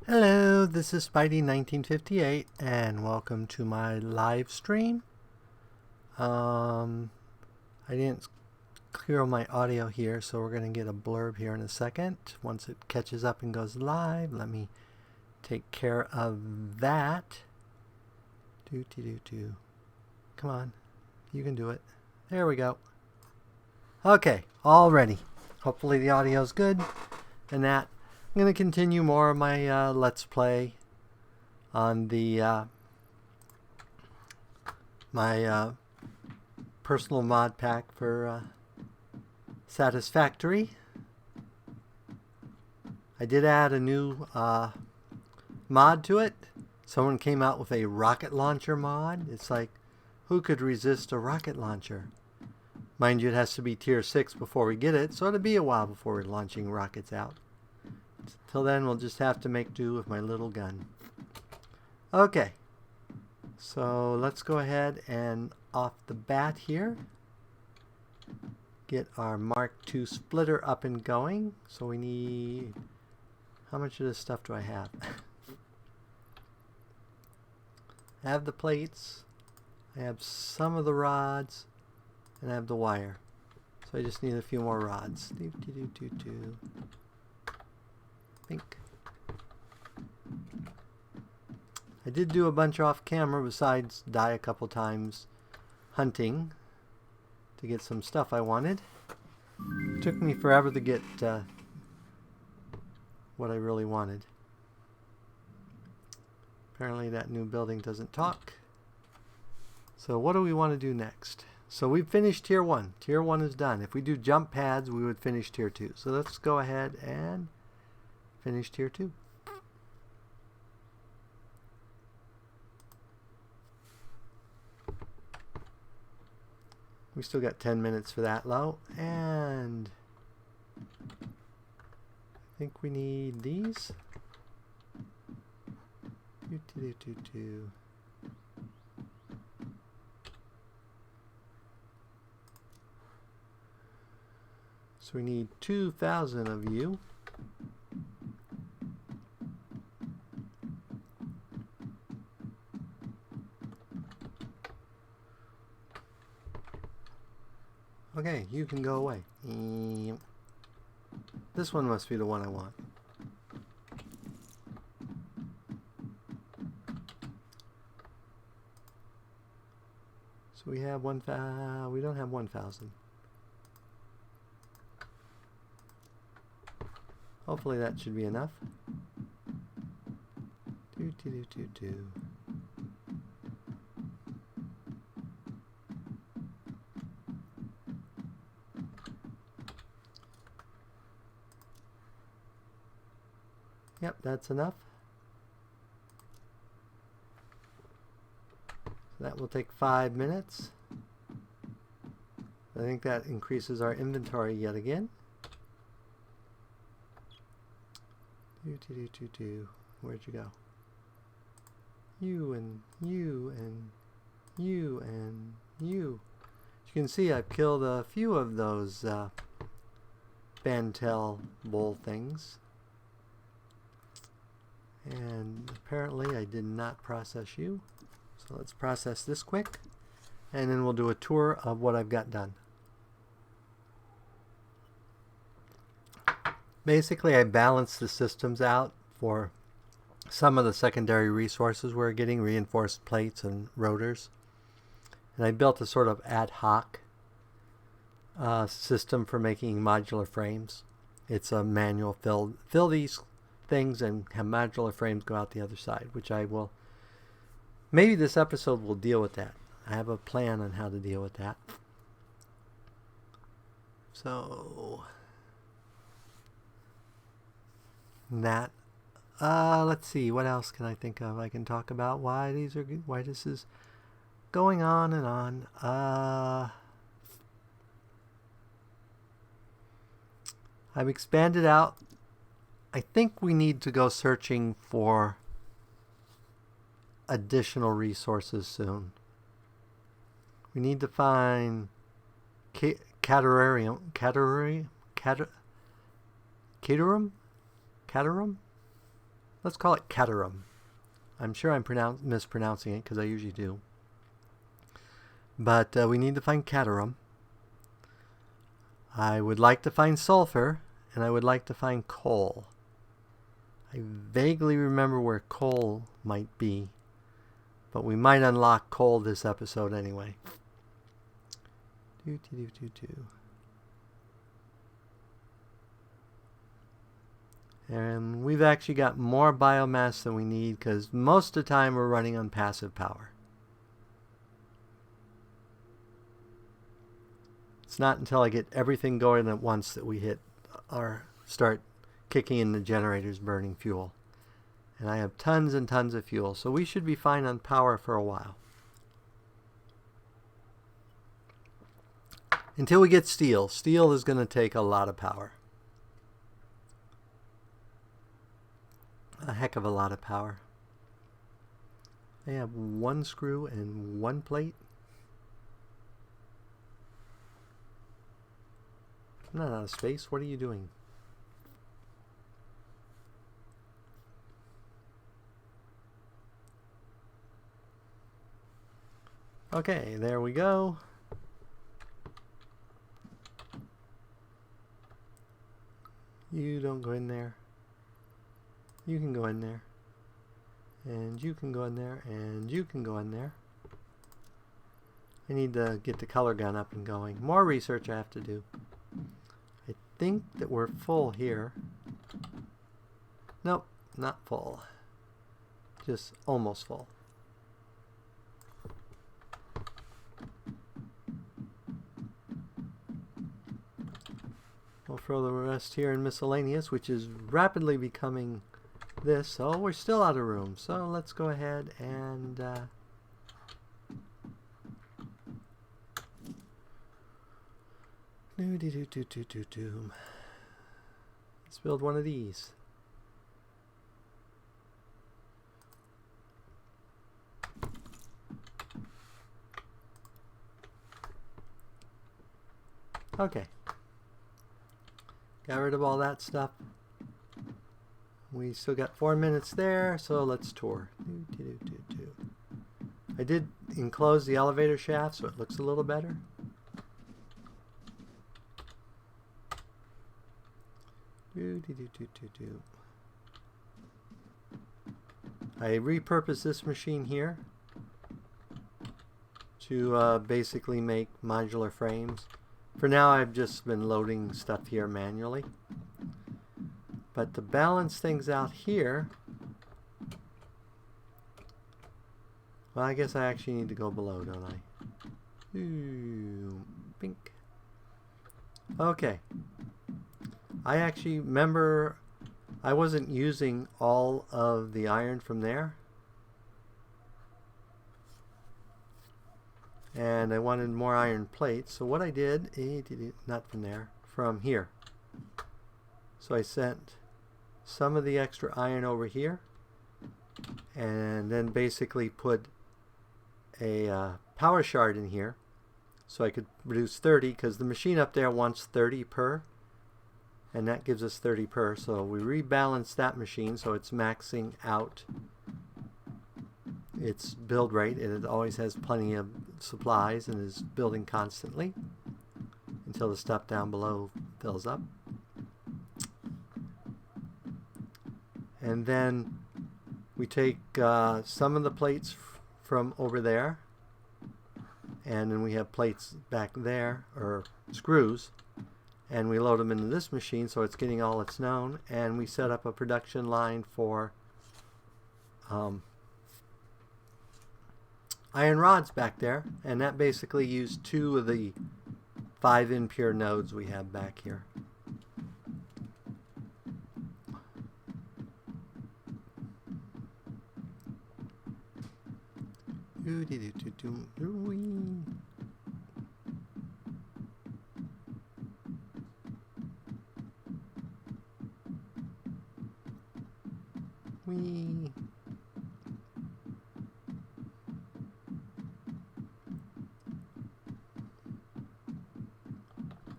Hello, this is Spidey 1958 and welcome to my live stream. I didn't clear my audio here, so we're going to get a blurb here in a second. Once it catches up and goes live, let me take care of that. Come on, you can do it. There we go. Okay, all ready. Hopefully the audio is good and that. I'm going to continue more of my Let's Play on the my personal mod pack for Satisfactory. I did add a new mod to it. Someone came out with a rocket launcher mod. It's like, who could resist a rocket launcher? Mind you, it has to be tier 6 before we get it, so it'll be a while before we're launching rockets out. Till then, we'll just have to make do with my little gun. Okay, so let's go ahead and off the bat here, get our Mark II splitter up and going. So we need, how much of this stuff do I have? I have the plates, I have some of the rods, and I have the wire. So I just need a few more rods. Think. I did do a bunch off camera besides die a couple times hunting to get some stuff I wanted. It took me forever to get what I really wanted. Apparently that new building doesn't talk. So what do we want to do next? So we've finished tier 1. Tier 1 is done. If we do jump pads, we would finish tier 2. So let's go ahead and finish tier 2. We still got 10 minutes for that low, and I think we need these. So we need 2,000 of you. Okay, you can go away. This one must be the one I want. So we have we don't have 1,000. Hopefully that should be enough. Yep, that's enough. So that will take 5 minutes. I think that increases our inventory yet again. Where'd you go? You and you and you and you. As you can see, I've killed a few of those Bantel bull things. And apparently I did not process you. So let's process this quick, and then we'll do a tour of what I've got done. Basically, I balanced the systems out for some of the secondary resources we're getting, reinforced plates and rotors. And I built a sort of ad hoc system for making modular frames. It's a manual fill these things and have modular frames go out the other side, which I will, maybe this episode will deal with that. I have a plan on how to deal with that. So that let's see, what else can I think of I can talk about, why these are good, why this is going on and on. I've expanded out. I think we need to go searching for additional resources soon. We need to find Caterarium. Caterarium? Let's call it Caterham. I'm sure I'm mispronouncing it because I usually do. But we need to find Caterham. I would like to find sulfur, and I would like to find coal. I vaguely remember where coal might be, but we might unlock coal this episode anyway. And we've actually got more biomass than we need because most of the time we're running on passive power. It's not until I get everything going at once that we hit or start kicking in the generators burning fuel. And I have tons and tons of fuel, so we should be fine on power for a while. Until we get steel. Steel is going to take a lot of power. A heck of a lot of power. I have one screw and one plate. I'm not out of space. What are you doing? Okay, there we go. You don't go in there. You can go in there. And you can go in there. And you can go in there. I need to get the color gun up and going. More research I have to do. I think that we're full here. Nope, not full. Just almost full. We'll throw the rest here in miscellaneous, which is rapidly becoming this. So we're still out of room. So let's go ahead and let's build one of these. Okay. Got rid of all that stuff. We still got 4 minutes there, so let's tour. I did enclose the elevator shaft so it looks a little better. I repurposed this machine here to basically make modular frames. For now, I've just been loading stuff here manually. But to balance things out here, well, I guess I actually need to go below, don't I? Ooh, pink. Okay. I actually remember I wasn't using all of the iron from there. And I wanted more iron plates. So what I did, not from there, from here. So I sent some of the extra iron over here. And then basically put a power shard in here. So I could produce 30 because the machine up there wants 30 per. And that gives us 30 per. So we rebalance that machine so it's maxing out its build rate, and it always has plenty of supplies and is building constantly until the stuff down below fills up. And then we take some of the plates from over there, and then we have plates back there, or screws, and we load them into this machine so it's getting all it's known, and we set up a production line for iron rods back there, and that basically used 2 of the 5 impure nodes we have back here. Wee.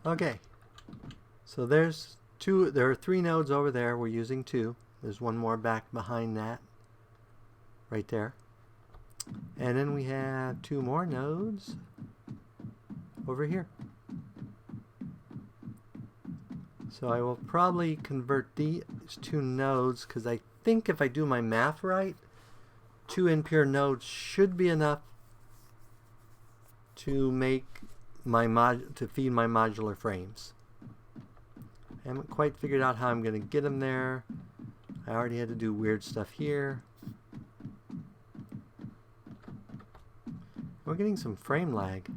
Okay, so there are 3 nodes over there. We're using 2. There's one more back behind that. Right there. And then we have 2 more nodes over here. So I will probably convert these 2 nodes because I think if I do my math right, 2 impure nodes should be enough to make my to feed my modular frames. I haven't quite figured out how I'm going to get them there. I already had to do weird stuff here. We're getting some frame lag.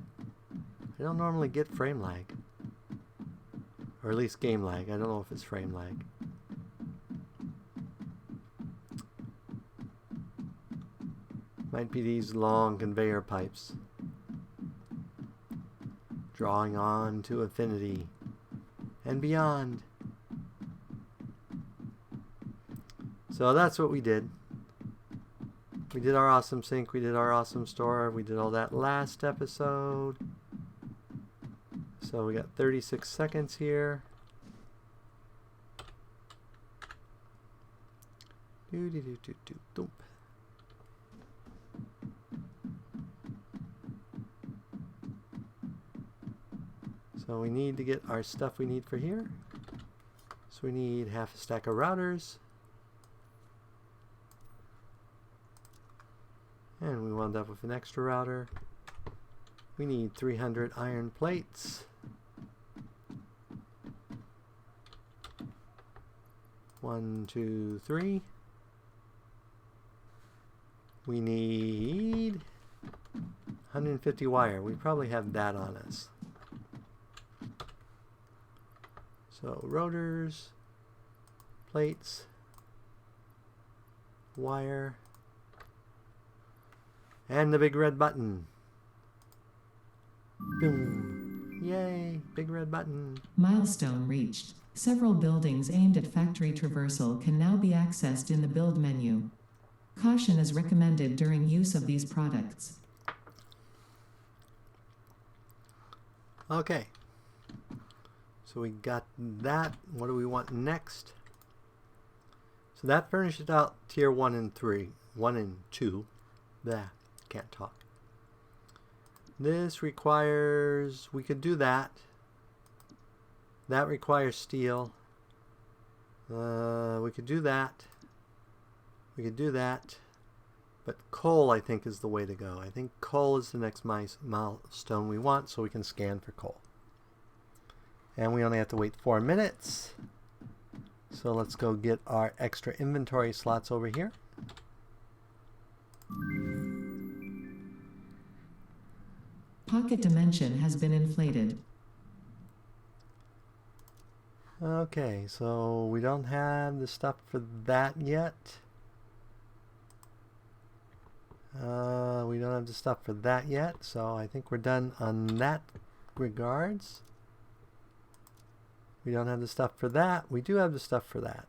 I don't normally get frame lag. Or at least game lag. I don't know if it's frame lag. Might be these long conveyor pipes. Drawing on to infinity and beyond. So that's what we did. We did our awesome sync, we did our awesome store, we did all that last episode. So we got 36 seconds here. Doop. So we need to get our stuff we need for here. So we need half a stack of routers. And we wound up with an extra router. We need 300 iron plates. 1, 2, 3. We need 150 wire. We probably have that on us. So rotors, plates, wire, and the big red button. Boom. Yay, big red button. Milestone reached. Several buildings aimed at factory traversal can now be accessed in the build menu. Caution is recommended during use of these products. Okay. So we got that. What do we want next? So that finishes out tier 1 and 3. 1 and 2. Blah. Can't talk. This requires, we could do that. That requires steel. We could do that. We could do that. But coal, I think, is the way to go. I think coal is the next milestone we want, so we can scan for coal. And we only have to wait 4 minutes. So let's go get our extra inventory slots over here. Pocket dimension has been inflated. Okay, so we don't have the stuff for that yet. We don't have the stuff for that yet, so I think we're done on that regards. We don't have the stuff for that. We do have the stuff for that.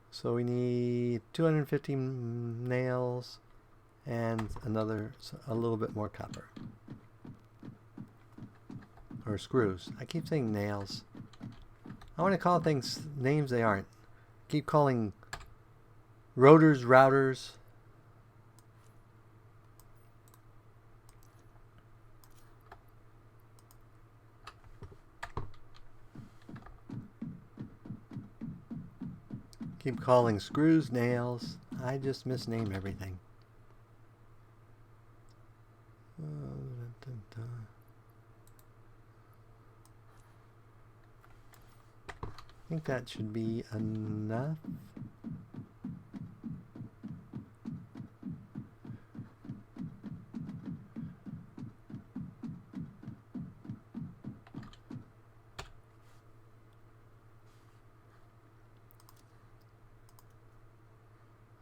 So we need 250 nails and a little bit more copper. Or screws. I keep saying nails. I want to call things names they aren't. Keep calling rotors routers. Keep calling screws nails. I just misname everything. I think that should be enough.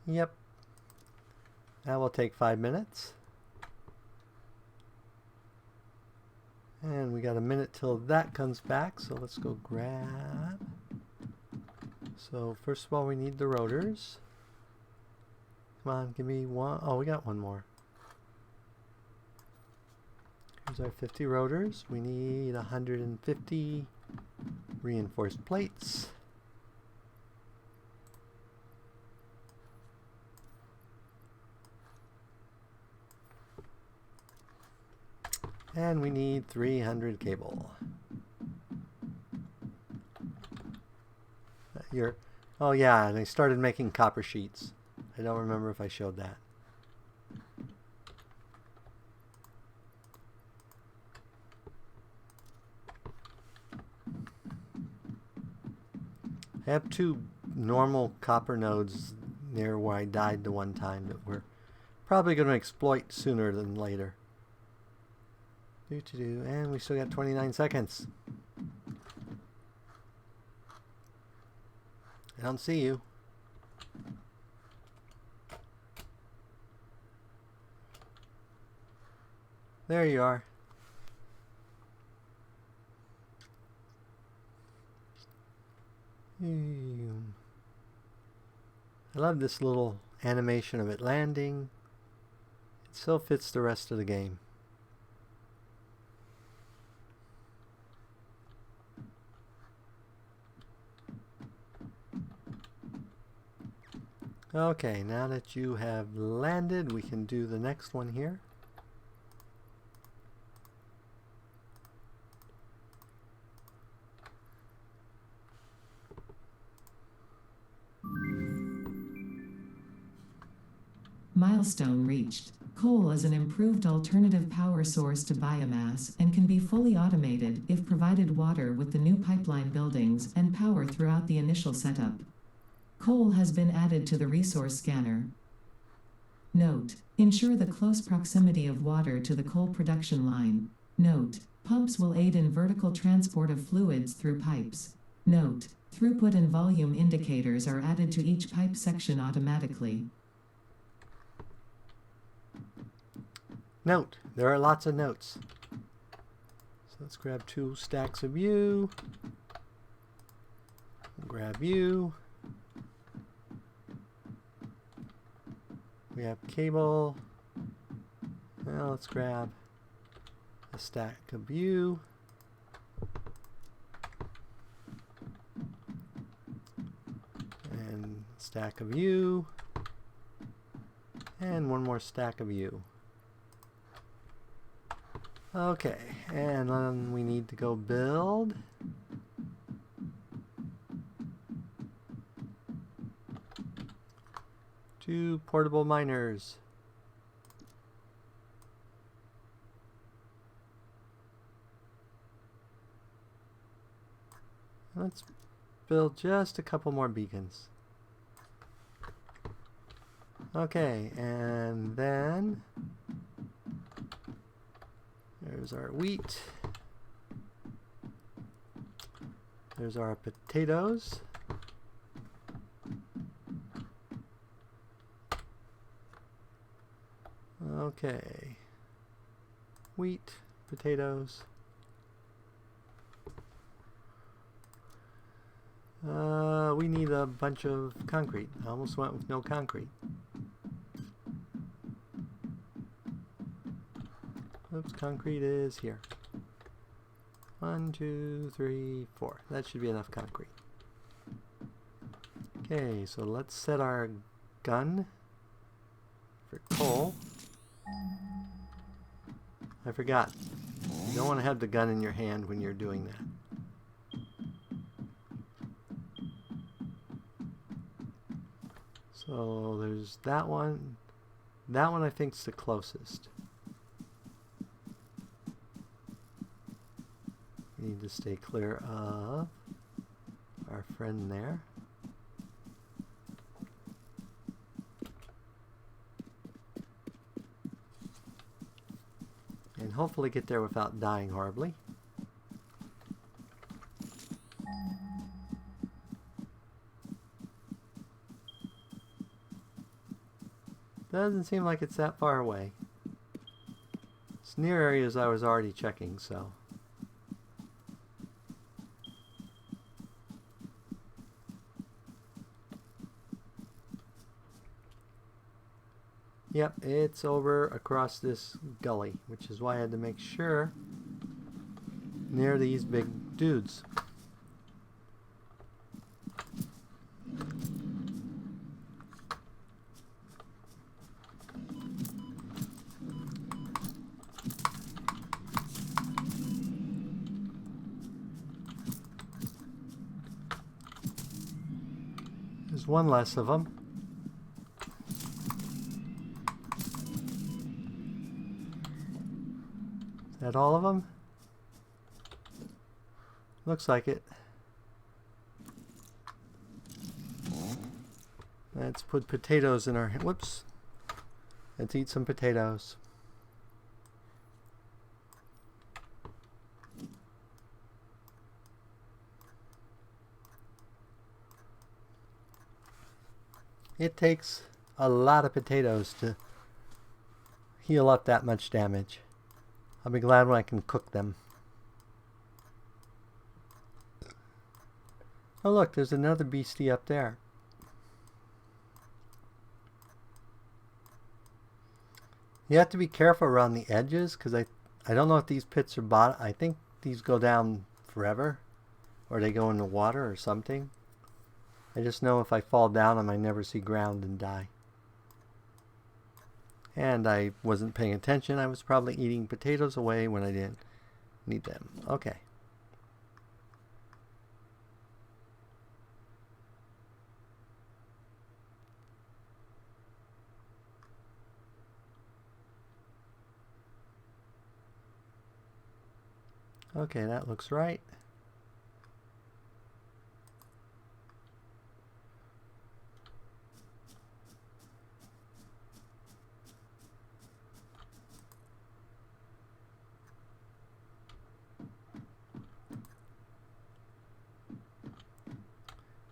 Yep. That will take 5 minutes. And we got a minute till that comes back, so let's go grab. So first of all, we need the rotors. Come on, give me one. Oh, we got one more. Here's our 50 rotors. We need 150 reinforced plates. And we need 300 cable. Oh yeah, they started making copper sheets. I don't remember if I showed that. I have 2 normal copper nodes near where I died the one time that we're probably going to exploit sooner than later. And we still got 29 seconds. I don't see you. There you are. I love this little animation of it landing. It so fits the rest of the game. Okay, now that you have landed, we can do the next one here. Milestone reached. Coal is an improved alternative power source to biomass and can be fully automated if provided water with the new pipeline buildings and power throughout the initial setup. Coal has been added to the resource scanner. Note: ensure the close proximity of water to the coal production line. Note: pumps will aid in vertical transport of fluids through pipes. Note: throughput and volume indicators are added to each pipe section automatically. Note: there are lots of notes. So let's grab 2 stacks of you. Grab you. We have cable. Now let's grab a stack of you. And a stack of you. And 1 more stack of you. Okay, and then we need to go build. Two portable miners. Let's build just a couple more beacons. Okay, and then there's our wheat. There's our potatoes. Okay. Wheat, potatoes. We need a bunch of concrete. I almost went with no concrete. Oops, concrete is here. 1, 2, 3, 4. That should be enough concrete. Okay, so let's set our gun for coal. I forgot. You don't want to have the gun in your hand when you're doing that. So there's that one. That one I think is the closest. We need to stay clear of our friend there. And hopefully get there without dying horribly. Doesn't seem like it's that far away. It's near areas I was already checking, so. Yep, it's over across this gully, which is why I had to make sure near these big dudes. There's one less of them. Is that all of them? Looks like it. Let's put potatoes in our... Whoops. Let's eat some potatoes. It takes a lot of potatoes to heal up that much damage. I'll be glad when I can cook them. Oh look, there's another beastie up there. You have to be careful around the edges because I don't know if these pits are bottom. I think these go down forever or they go in the water or something. I just know if I fall down I might never see ground and die. And I wasn't paying attention. I was probably eating potatoes away when I didn't need them. Okay. Okay, that looks right.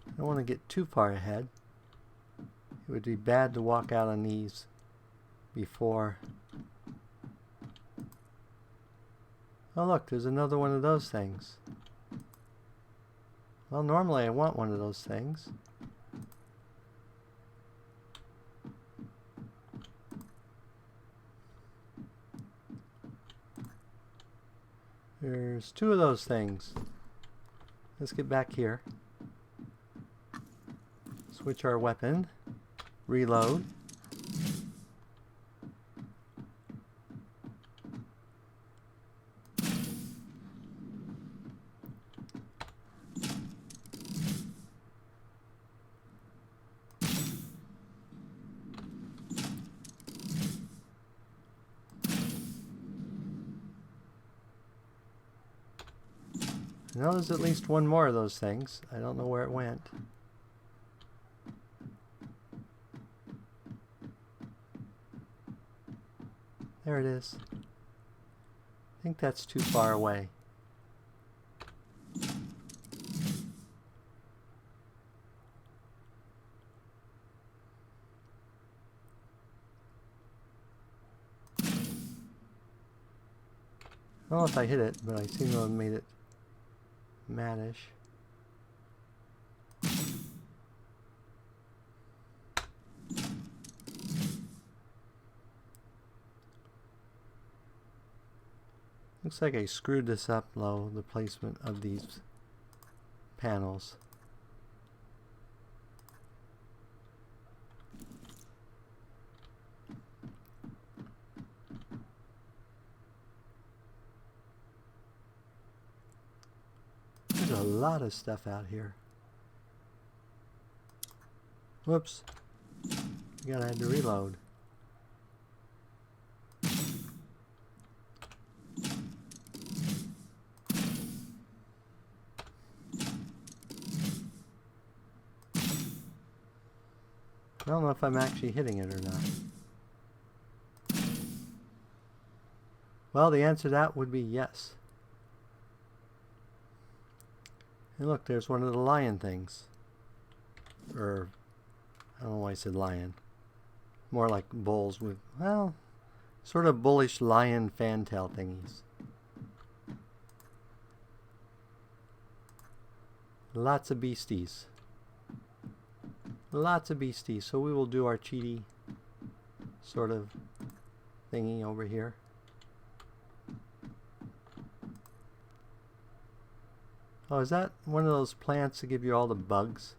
I don't want to get too far ahead. It would be bad to walk out on these before. Oh look, there's another one of those things. Well, normally I want one of those things. There's two of those things. Let's get back here. Switch our weapon. Reload. I know there's at least one more of those things. I don't know where it went. There it is. I think that's too far away. I don't know if I hit it, but I seem to have made it mattish. Looks like I screwed this up low, the placement of these panels. There's a lot of stuff out here. Whoops. Again, I had to reload. I don't know if I'm actually hitting it or not. Well, the answer to that would be yes. And look, there's one of the lion things. Or, I don't know why I said lion. More like bulls with, well, sort of bullish lion fantail thingies. Lots of beasties. Lots of beasties. So we will do our cheaty sort of thingy over here. Oh, is that one of those plants that give you all the bugs?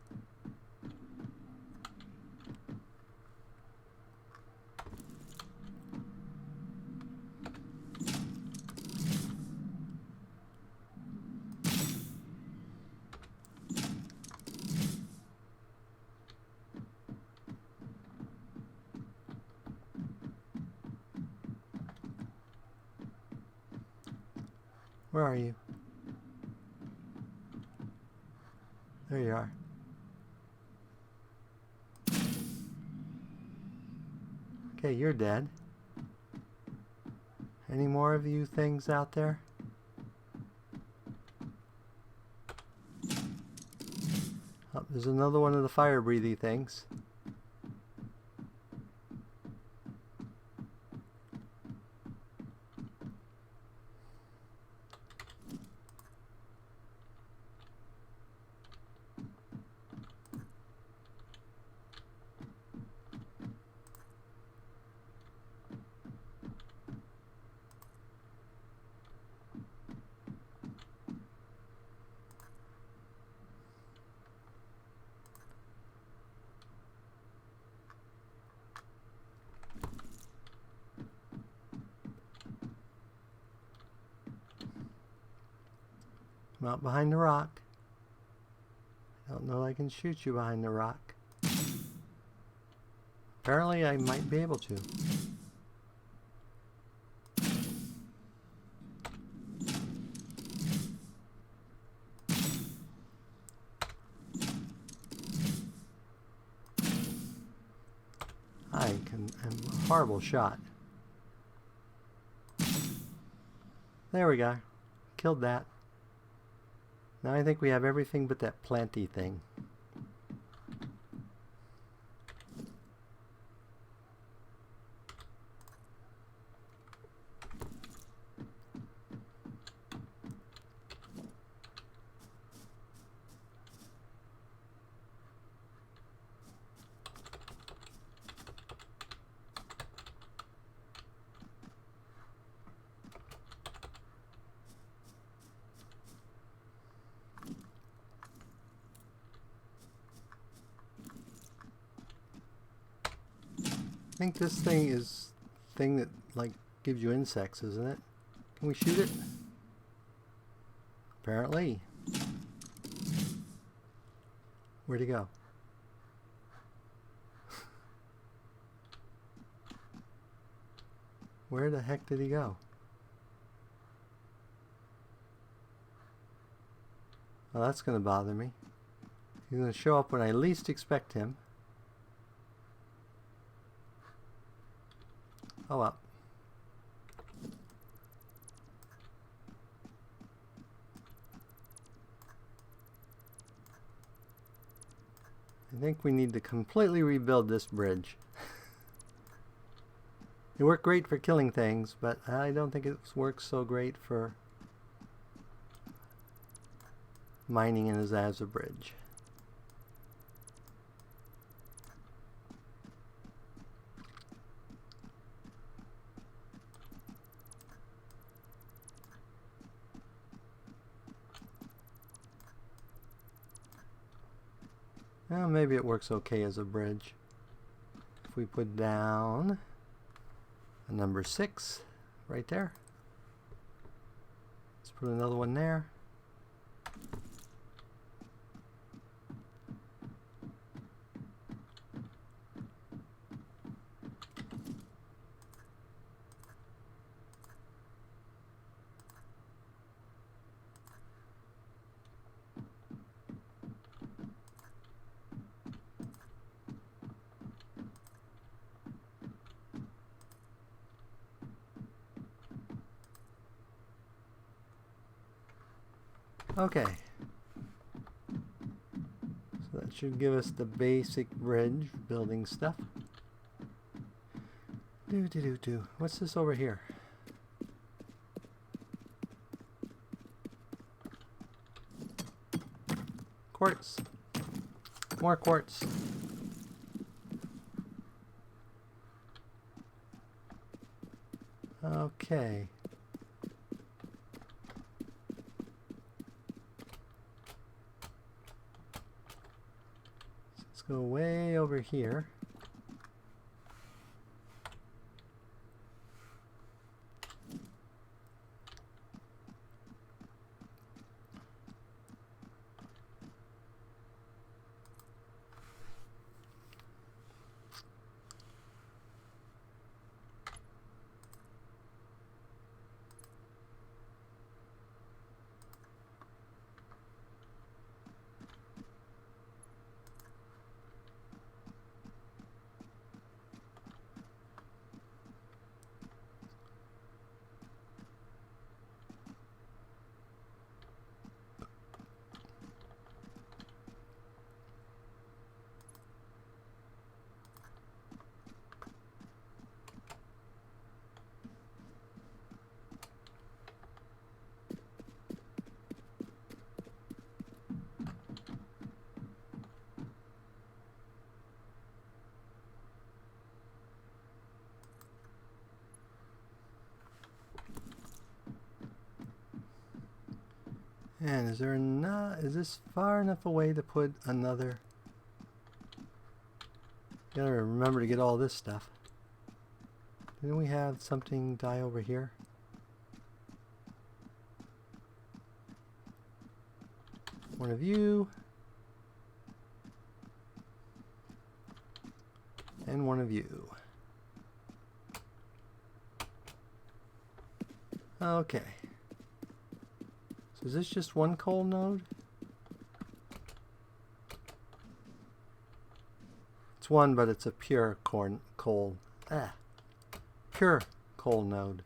Where are you? There you are. Okay, you're dead. Any more of you things out there? Oh, there's another one of the fire-breathy things. I'm out behind the rock. I don't know I can shoot you behind the rock. Apparently I might be able to. I'm a horrible shot. There we go. Killed that. Now I think we have everything but that planty thing. I think this thing is thing that like gives you insects, isn't it? Can we shoot it? Apparently. Where'd he go? Where the heck did he go? Well, that's going to bother me. He's going to show up when I least expect him. Oh well. I think we need to completely rebuild this bridge. It worked great for killing things, but I don't think it works so great for mining it as a bridge. Well, maybe it works okay as a bridge. If we put down a number 6 right there. Let's put another one there. Okay, so that should give us the basic bridge building stuff. What's this over here? Quartz. More quartz. Okay. Let's go way over here. And is there not? Is this far enough away to put another? Gotta remember to get all this stuff. Didn't we have something die over here? One of you. And one of you. Okay. So is this just one coal node? It's one, but it's a pure coal. Pure coal node.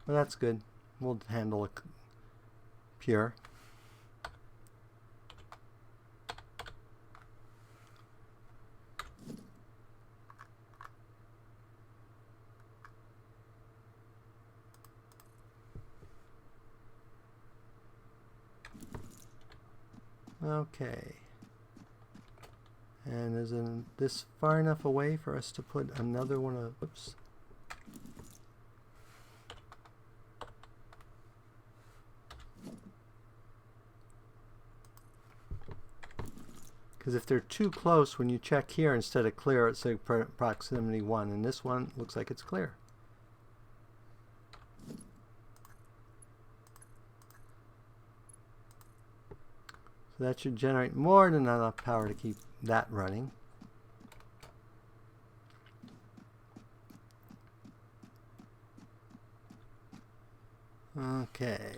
Well, that's good. We'll handle it pure. Okay. And isn't this far enough away for us to put another one of, oops. Because if they're too close, when you check here, instead of clear, it's like proximity 1, and this one looks like it's clear. So that should generate more than enough power to keep that running. Okay.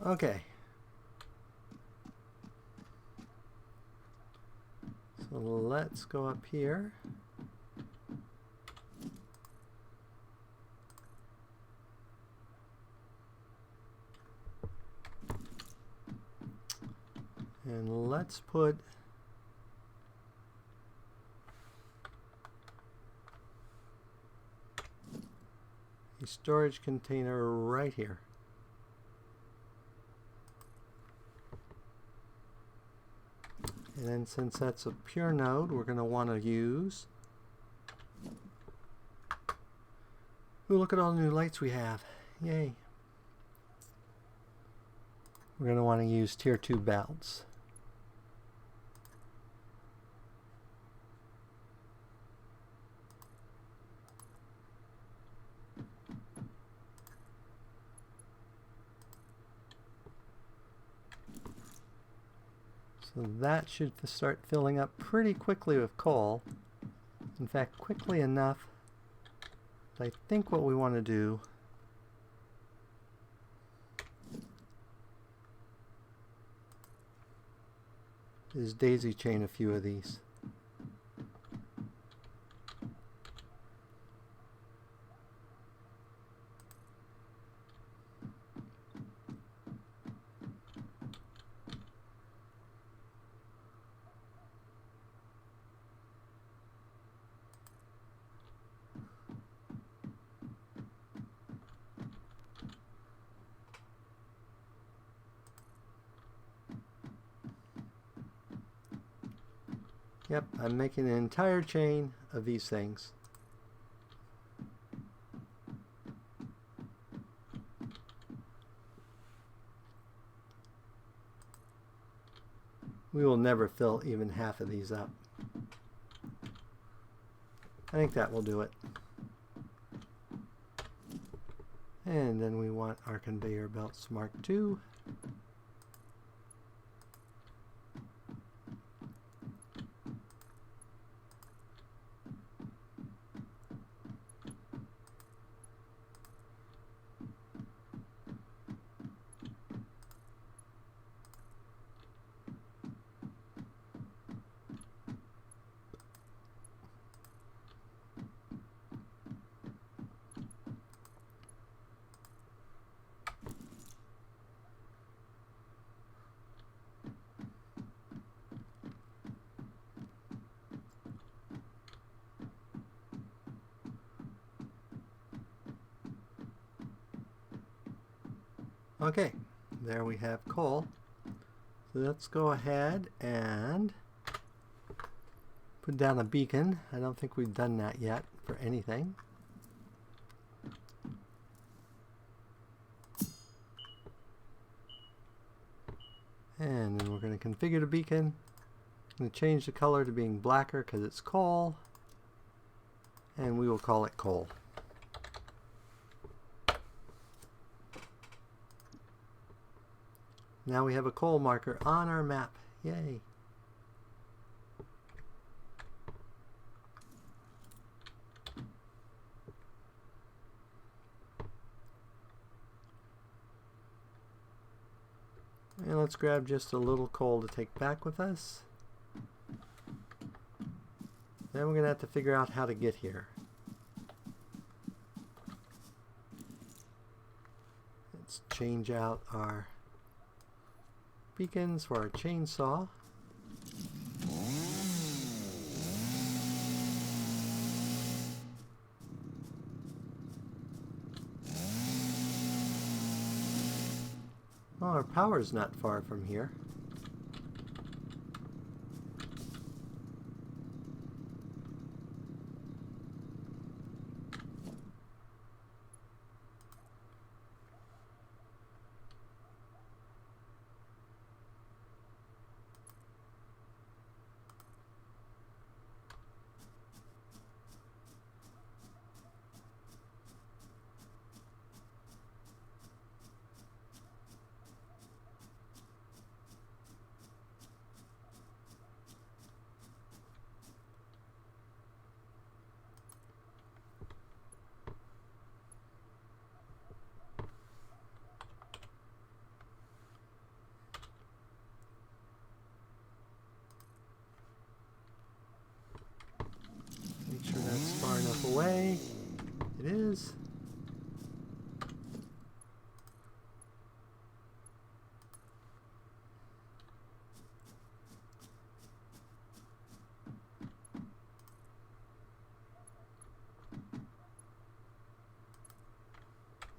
Okay. So let's go up here. And let's put a storage container right here. And then since that's a pure node, we're going to want to use... Ooh, look at all the new lights we have. Yay. We're going to want to use tier 2 belts. So that should start filling up pretty quickly with coal. In fact, quickly enough that I think what we want to do is daisy chain a few of these. Yep, I'm making an entire chain of these things. We will never fill even half of these up. I think that will do it. And then we want our conveyor belts Mark II. Okay, there we have coal. So let's go ahead and put down a beacon. I don't think we've done that yet for anything. And then we're going to configure the beacon. I'm going to change the color to being blacker because it's coal. And we will call it coal. Now we have a coal marker on our map. Yay! And let's grab just a little coal to take back with us. Then we're going to have to figure out how to get here. Let's change out our beacons for our chainsaw. Well, our power is not far from here. Make sure that's far enough away. It is.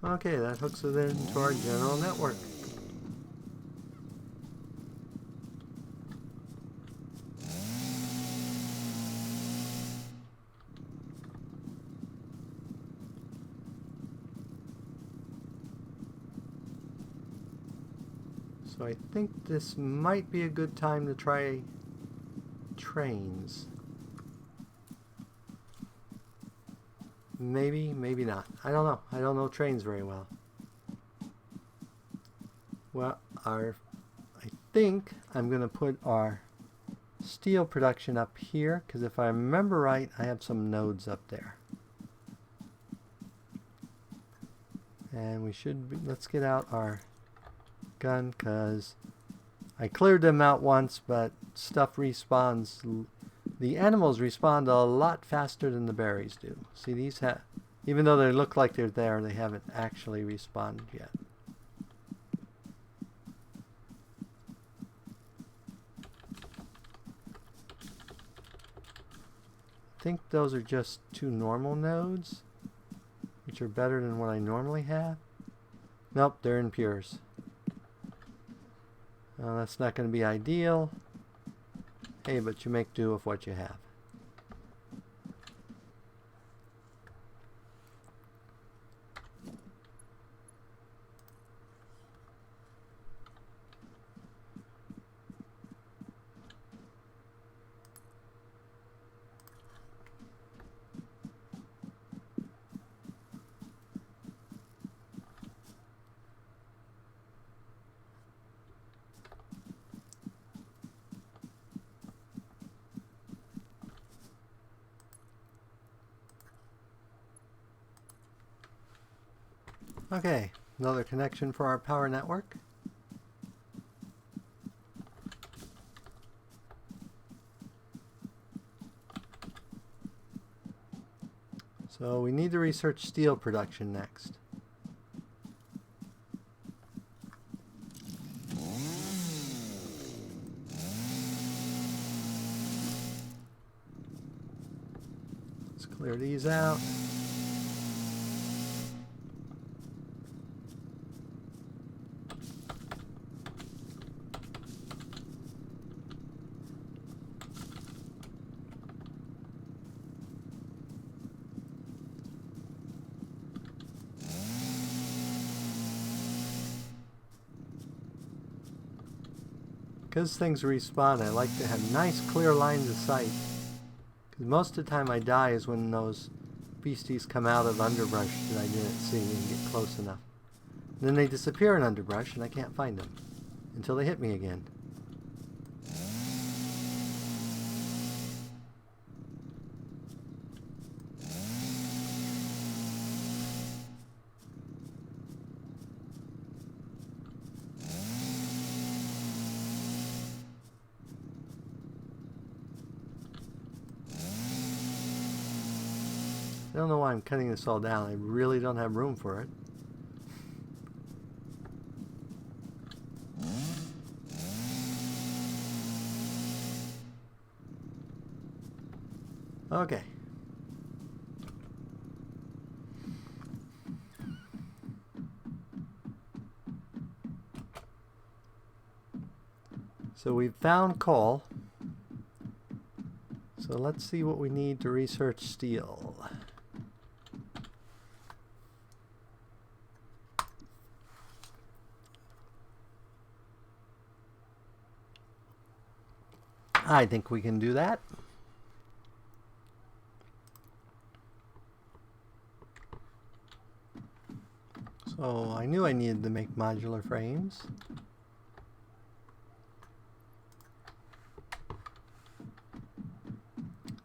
Okay, that hooks it into our general network. So I think this might be a good time to try trains. Maybe, maybe not. I don't know. I don't know trains very well. Well, I think I'm going to put our steel production up here, because if I remember right, I have some nodes up there. And we should be, let's get out our gun, because I cleared them out once, but stuff respawns. The animals respond a lot faster than the berries do. See, these have, even though they look like they're there, they haven't actually responded yet. I think those are just two normal nodes, which are better than what I normally have. Nope, they're impures. That's not going to be ideal. Hey, but you make do with what you have. Okay, another connection for our power network. So we need to research steel production next. Let's clear these out. Because things respawn, I like to have nice clear lines of sight. Because most of the time I die is when those beasties come out of underbrush that I didn't see and get close enough. And then they disappear in underbrush and I can't find them until they hit me again. I don't know why I'm cutting this all down. I really don't have room for it. Okay. So we've found coal. So let's see what we need to research steel. I think we can do that. So I knew I needed to make modular frames.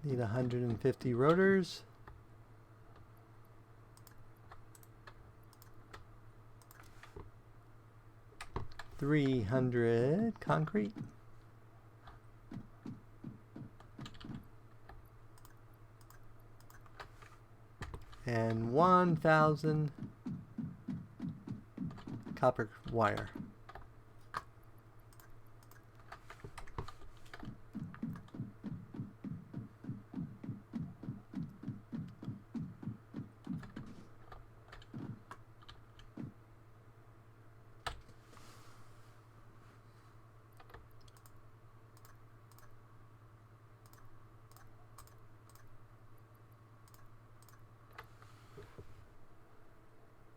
Need 150 rotors. $300 concrete. And 1,000 copper wire.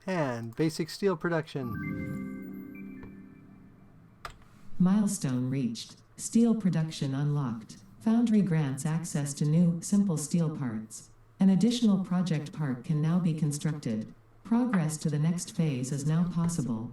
And basic steel production. Milestone reached. Steel production unlocked. Foundry grants access to new, simple steel parts. An additional project part can now be constructed. Progress to the next phase is now possible.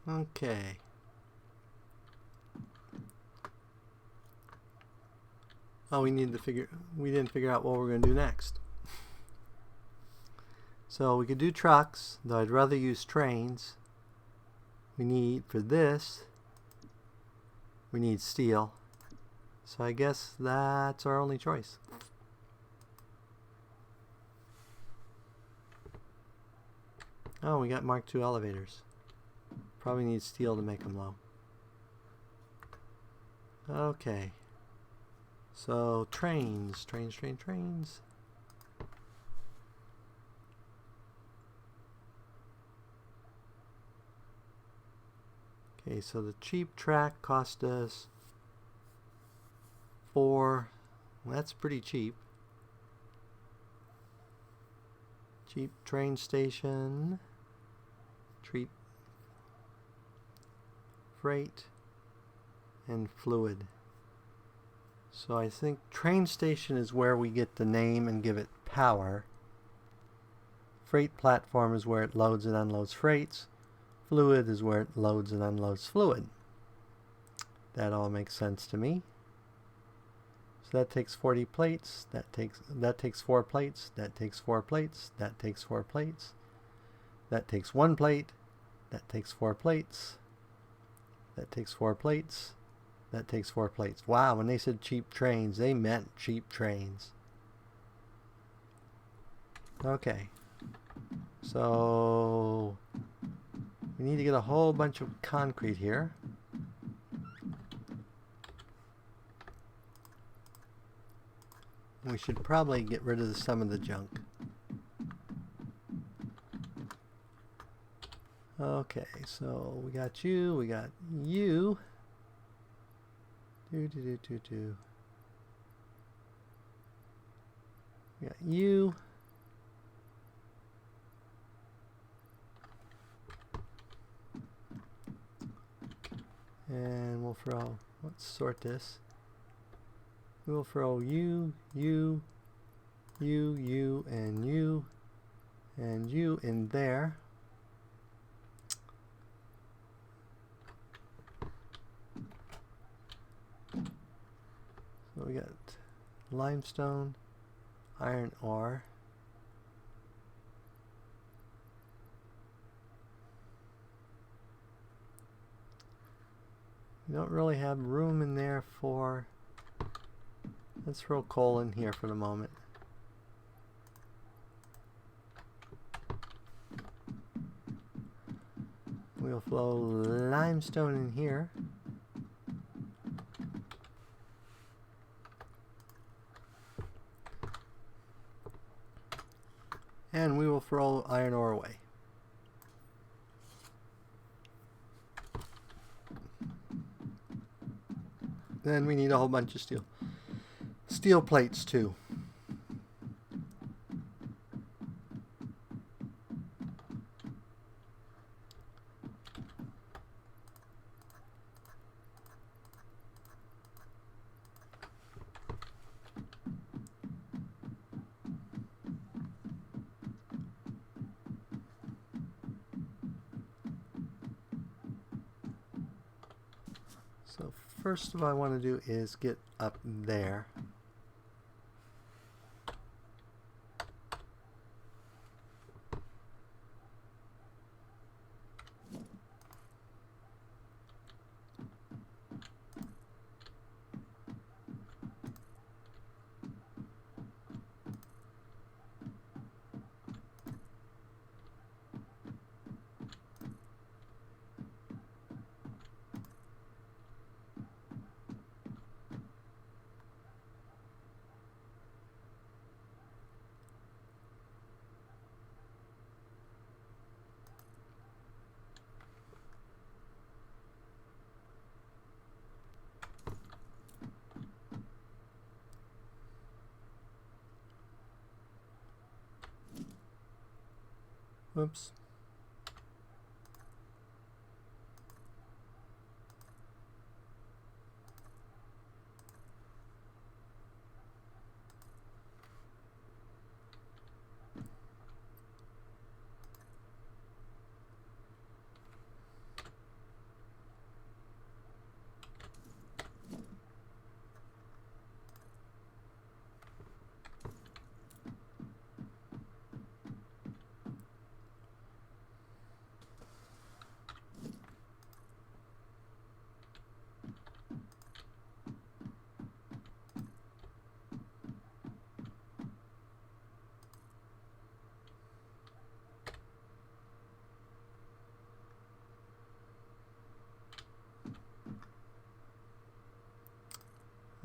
Okay. Oh, we didn't figure out what we're going to do next. So we could do trucks, though I'd rather use trains. We need, for this, we need steel. So I guess that's our only choice. Oh, we got Mark II elevators. Probably need steel to make them low. Okay. So trains. Okay, so the cheap track cost us 4. Well, that's pretty cheap. Cheap train station. Treat freight and fluid. So I think train station is where we get the name and give it power. Freight platform is where it loads and unloads freights. Fluid is where it loads and unloads fluid. That all makes sense to me. So that takes 40 plates. That takes 4 plates. That takes 4 plates. That takes 4 plates. That takes 1 plate. That takes 4 plates. That takes 4 plates. That takes 4 plates. Wow, when they said cheap trains, they meant cheap trains. Okay. So we need to get a whole bunch of concrete here. We should probably get rid of some of the junk. Okay, so we got you, we got you. We got you. And we'll throw, let's sort this. We'll throw you, you, you, you, and you in there. So we got limestone, iron ore. We don't really have room in there for, let's throw coal in here for the moment. We'll flow limestone in here. And we will throw iron ore away. Then we need a whole bunch of steel. Steel plates too. So first what I want to do is get up there. Whoops.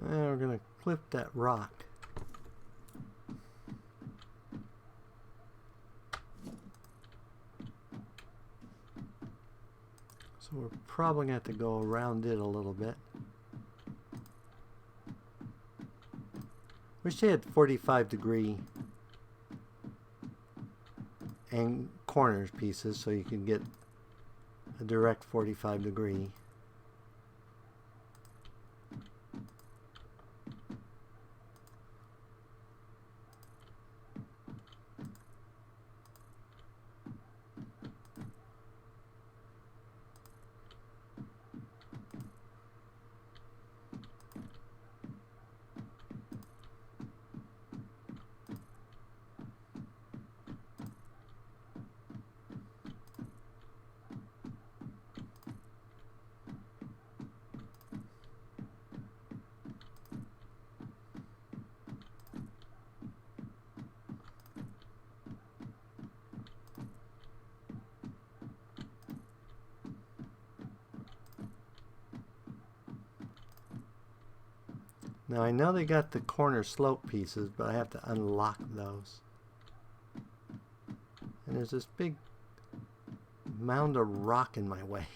And we're going to clip that rock. So we're probably going to have to go around it a little bit. Wish they had 45-degree and corners pieces so you can get a direct 45-degree. Now I know they got the corner slope pieces, but I have to unlock those. And there's this big mound of rock in my way.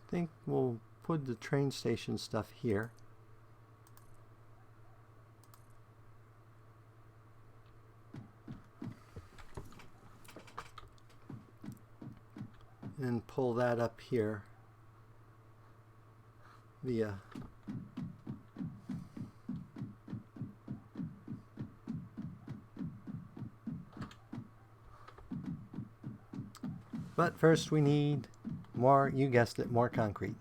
I think we'll put the train station stuff here. And pull that up here via but first we need more, you guessed it, more concrete.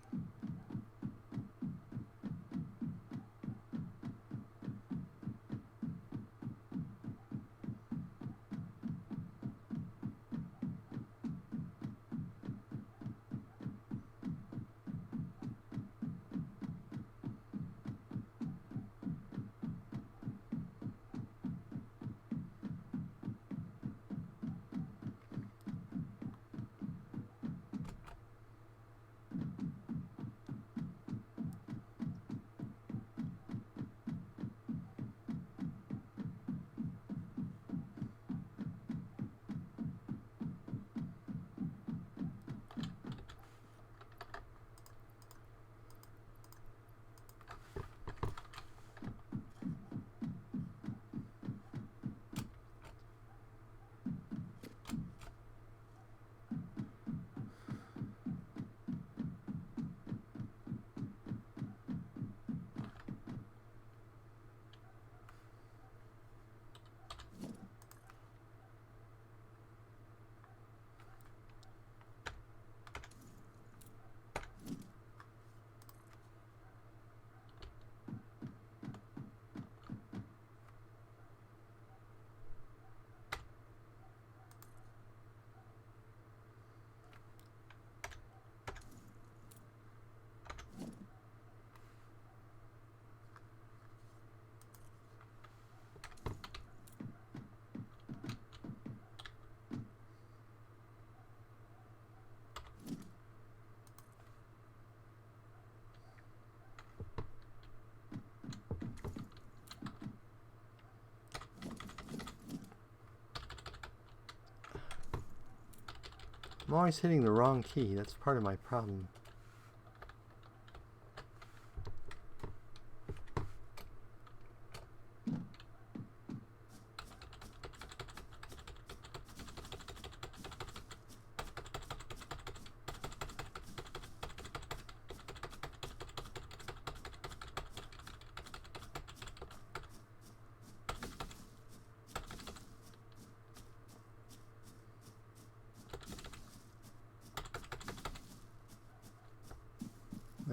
I'm always hitting the wrong key. That's part of my problem.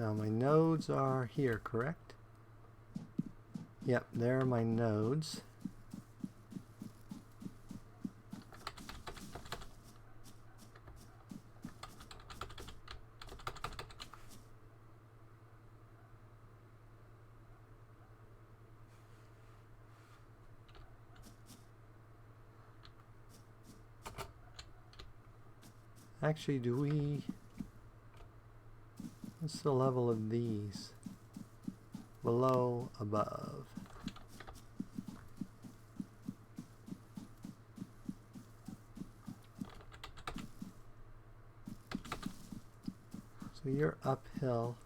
Now my nodes are here, correct? Yep, there are my nodes. Actually, do we... What's the level of these? Below, above. So you're uphill.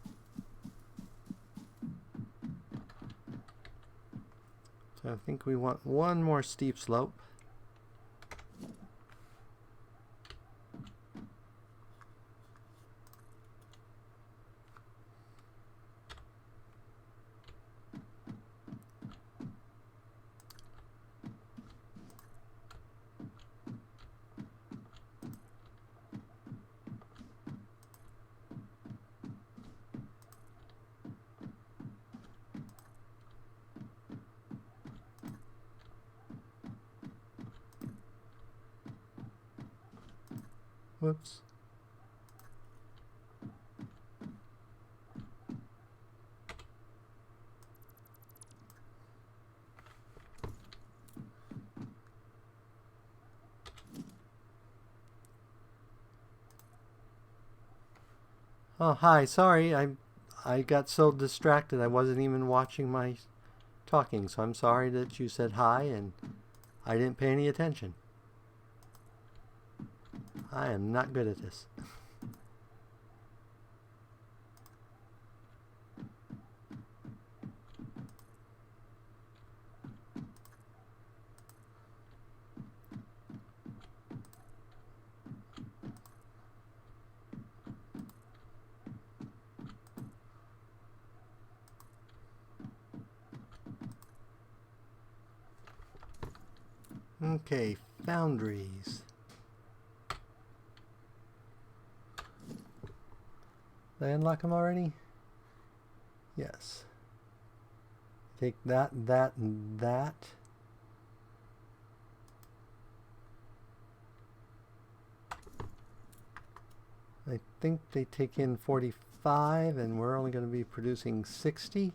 So I think we want one more steep slope. Whoops. Oh, hi. Sorry, I got so distracted I wasn't even watching my talking, so I'm sorry that you said hi and I didn't pay any attention. I am not good at this. Okay, foundries. Did I unlock them already? Yes. Take that, that, and that. I think they take in 45 and we're only going to be producing 60.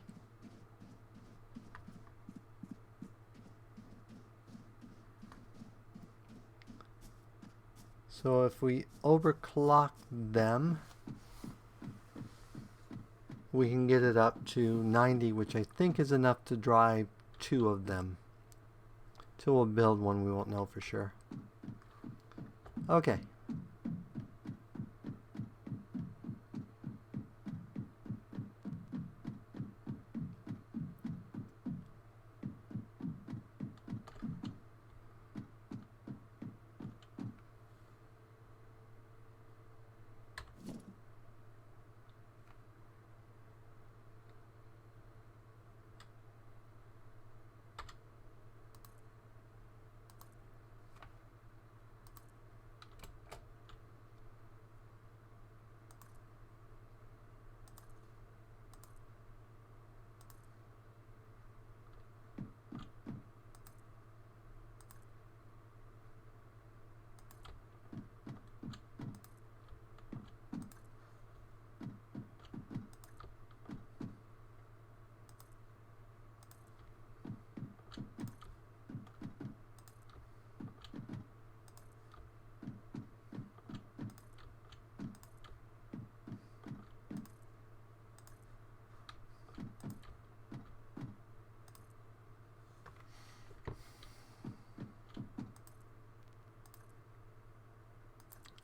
So if we overclock them, we can get it up to 90, which I think is enough to drive 2 of them. Till we'll build one, we won't know for sure. Okay.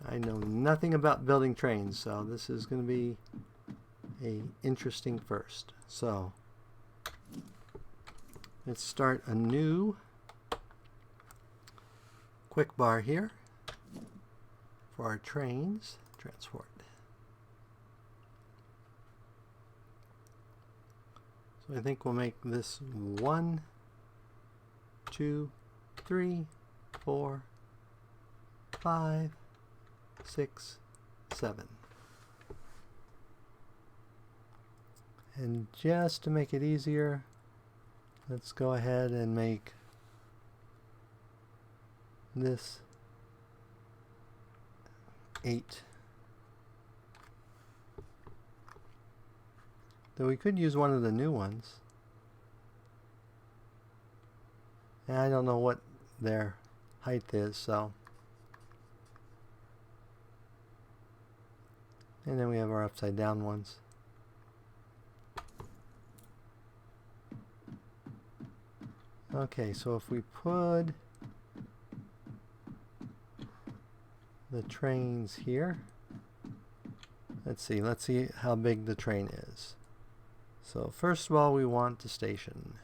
I know nothing about building trains, so this is going to be a interesting first. So let's start a new quick bar here for our trains transport. So I think we'll make this 1, 2, 3, 4, 5, 6, 7. And just to make it easier, let's go ahead and make this 8. Though we could use one of the new ones. And I don't know what their height is, so. And then we have our upside down ones. Okay, so if we put the trains here, let's see how big the train is. So first of all, we want the station.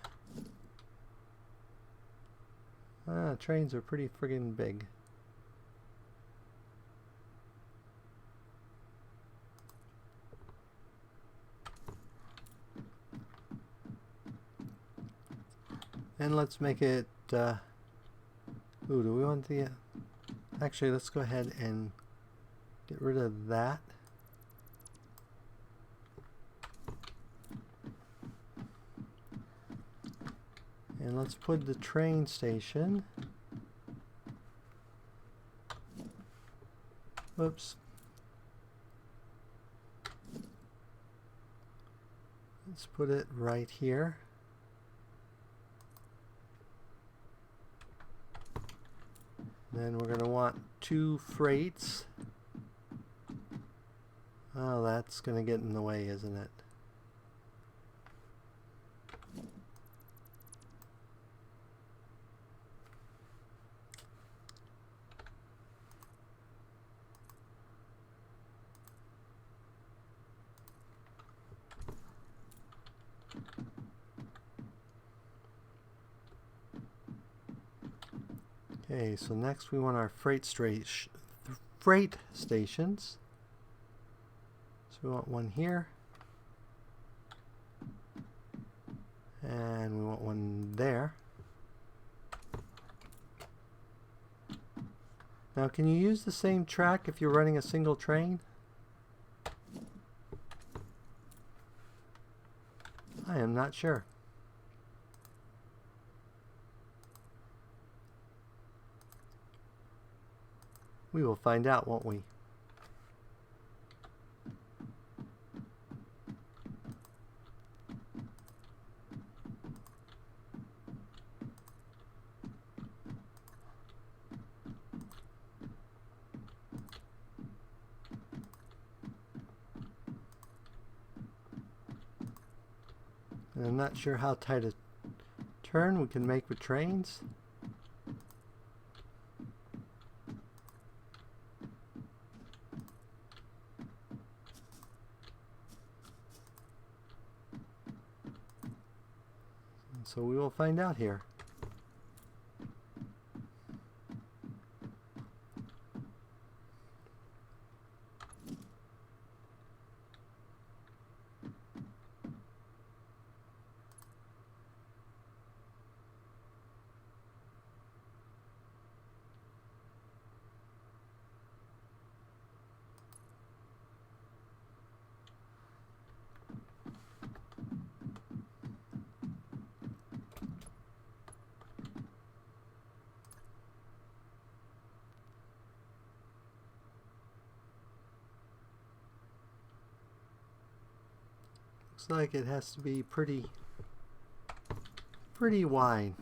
Trains are pretty friggin' big. And let's make it, do we want the, actually let's go ahead and get rid of that. And let's put the train station. Oops. Let's put it right here. Then we're going to want 2 freights. Oh, that's going to get in the way, isn't it? Okay, so next we want our freight stations. So we want one here. And we want one there. Now, can you use the same track if you're running a single train? I am not sure. We will find out, won't we? And I'm not sure how tight a turn we can make with trains. So we will find out here. Looks like it has to be pretty wide.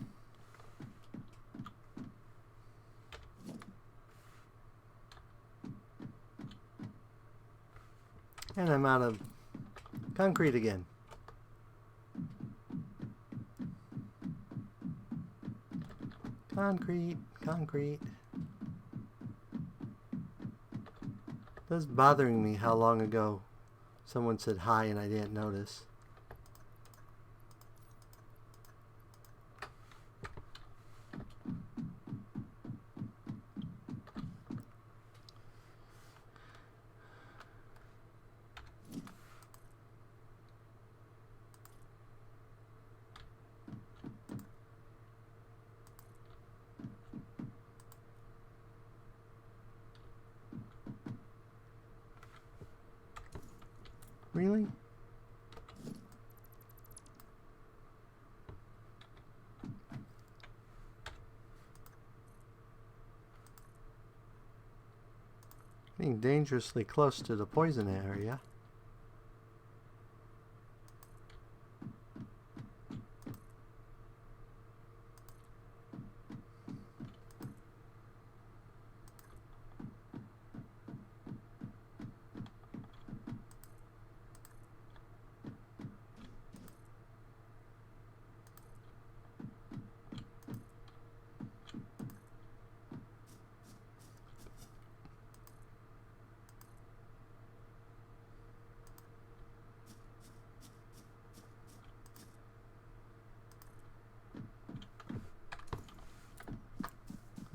And I'm out of concrete again. Concrete. That's bothering me how long ago someone said hi and I didn't notice. Really? Being dangerously close to the poison area.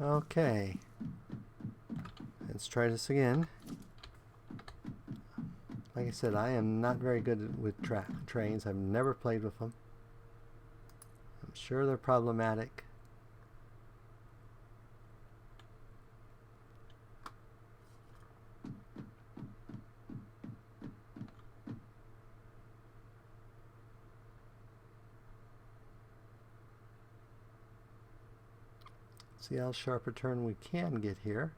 Okay, let's try this again. Like I said, I am not very good with trains. I've never played with them. I'm sure they're problematic. See how sharp a turn we can get here.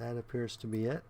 That appears to be it.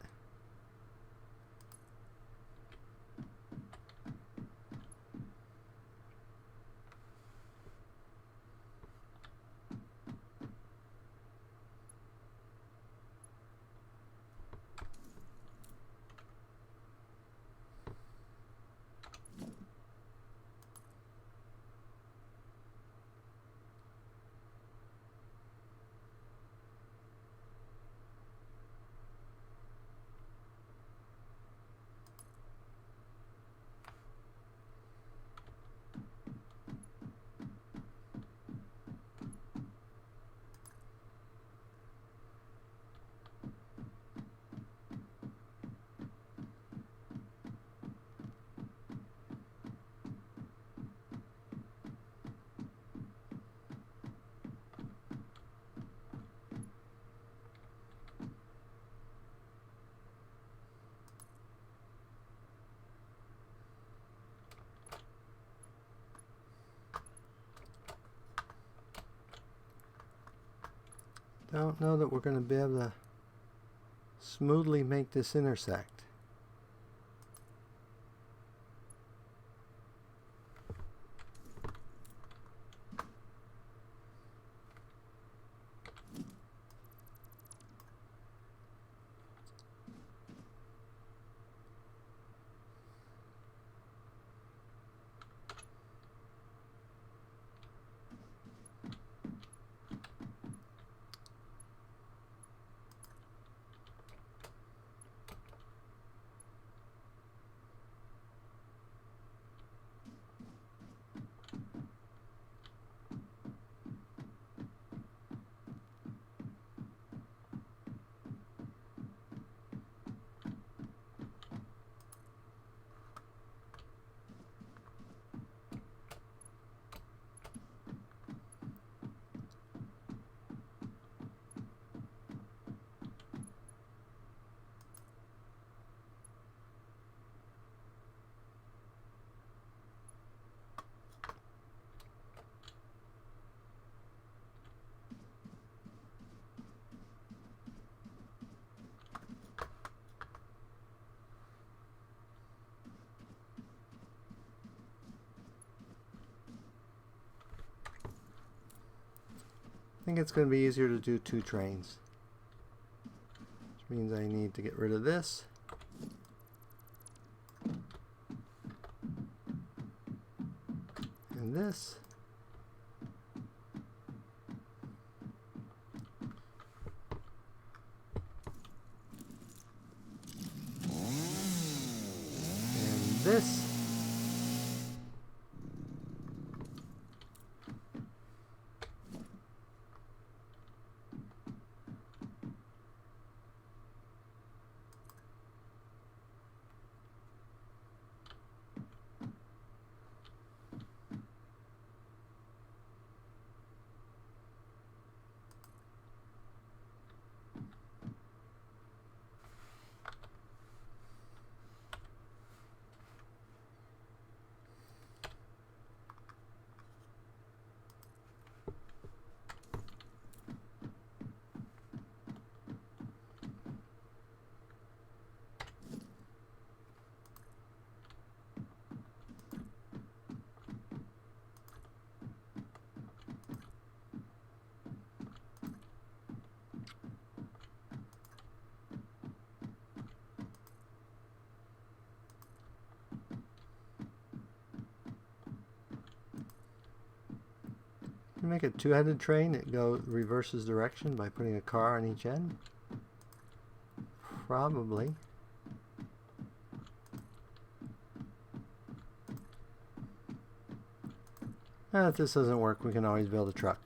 Don't know that we're going to be able to smoothly make this intersect. I think it's going to be easier to do 2 trains. Which means I need to get rid of this. And this. And this. You make a 2-headed train that reverses direction by putting a car on each end? Probably. If this doesn't work, we can always build a truck.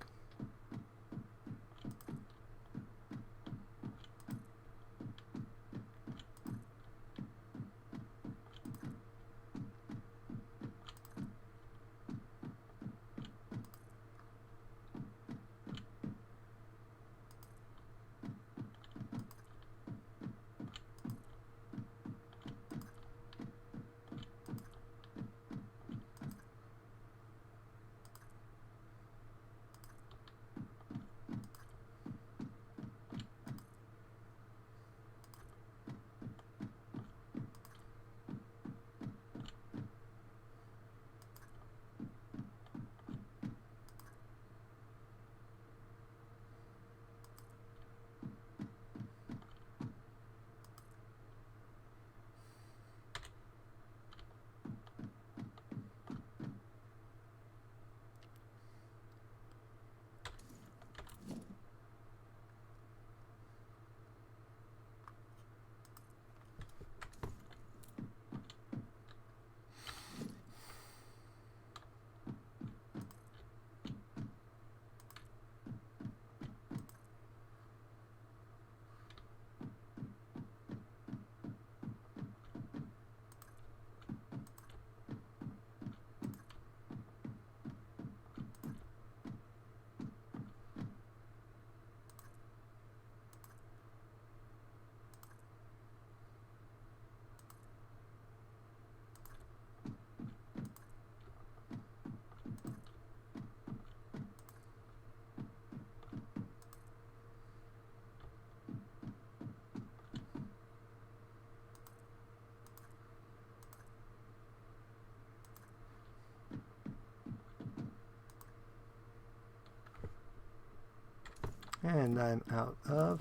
And I'm out of.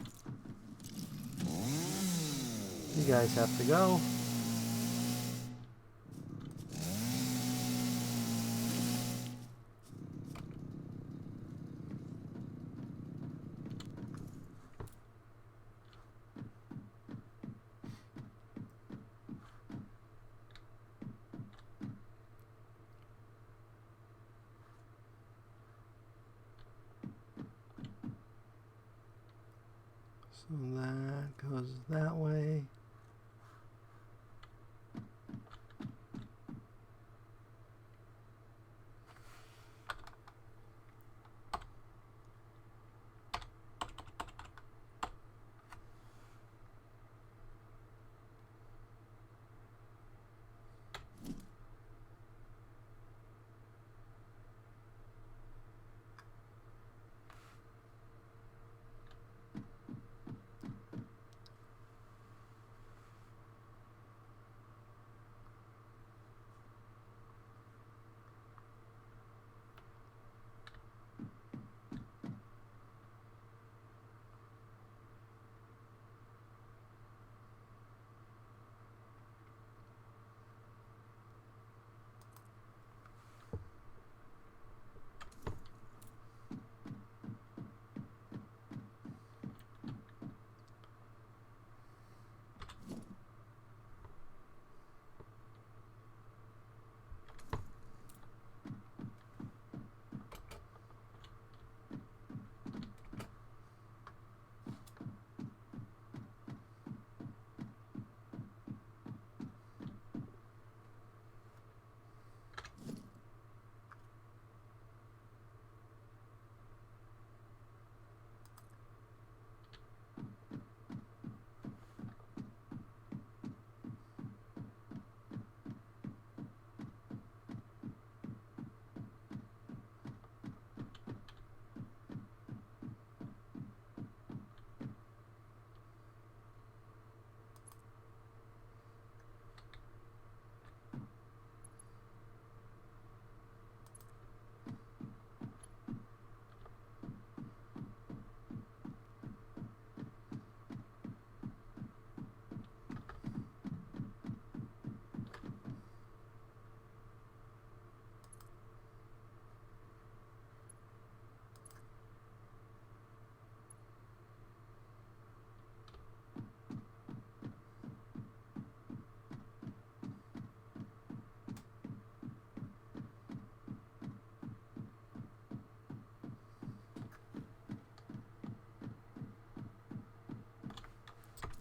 You guys have to go. So that goes that way.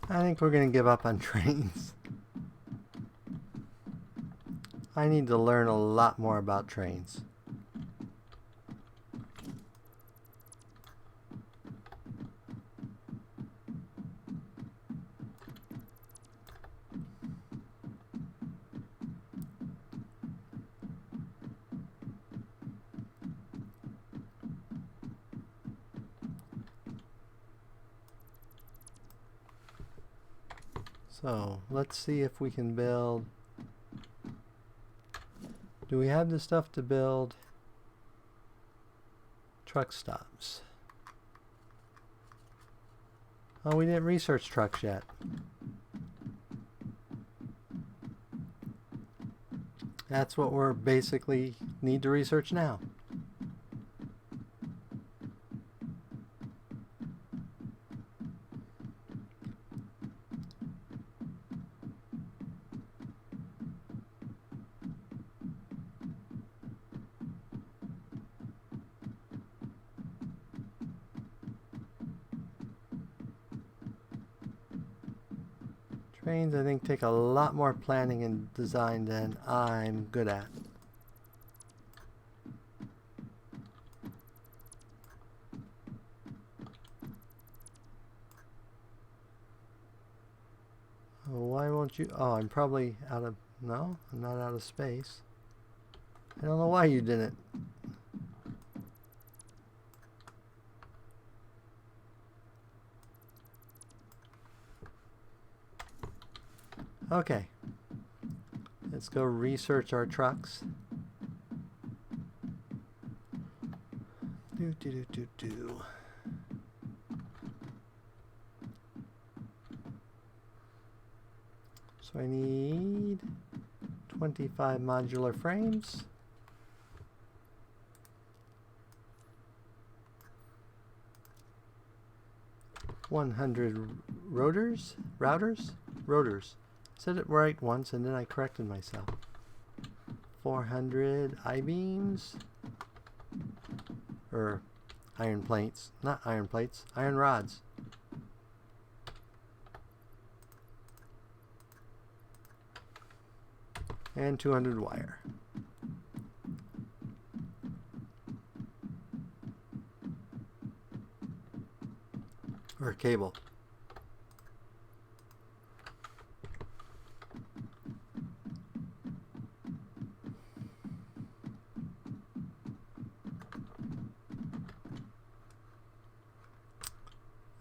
I think we're going to give up on trains. I need to learn a lot more about trains. So let's see if we can build. Do we have the stuff to build truck stops? Oh, we didn't research trucks yet. That's what we're basically need to research now. Trains, I think, take a lot more planning and design than I'm good at. Oh, why won't you? Oh, I'm probably out of... No, I'm not out of space. I don't know why you didn't. Okay. Let's go research our trucks. So I need 25 modular frames. $100 routers. Said it right once and then I corrected myself. 400 I-beams, or iron plates, not iron plates, iron rods. And 200 wire. Or cable.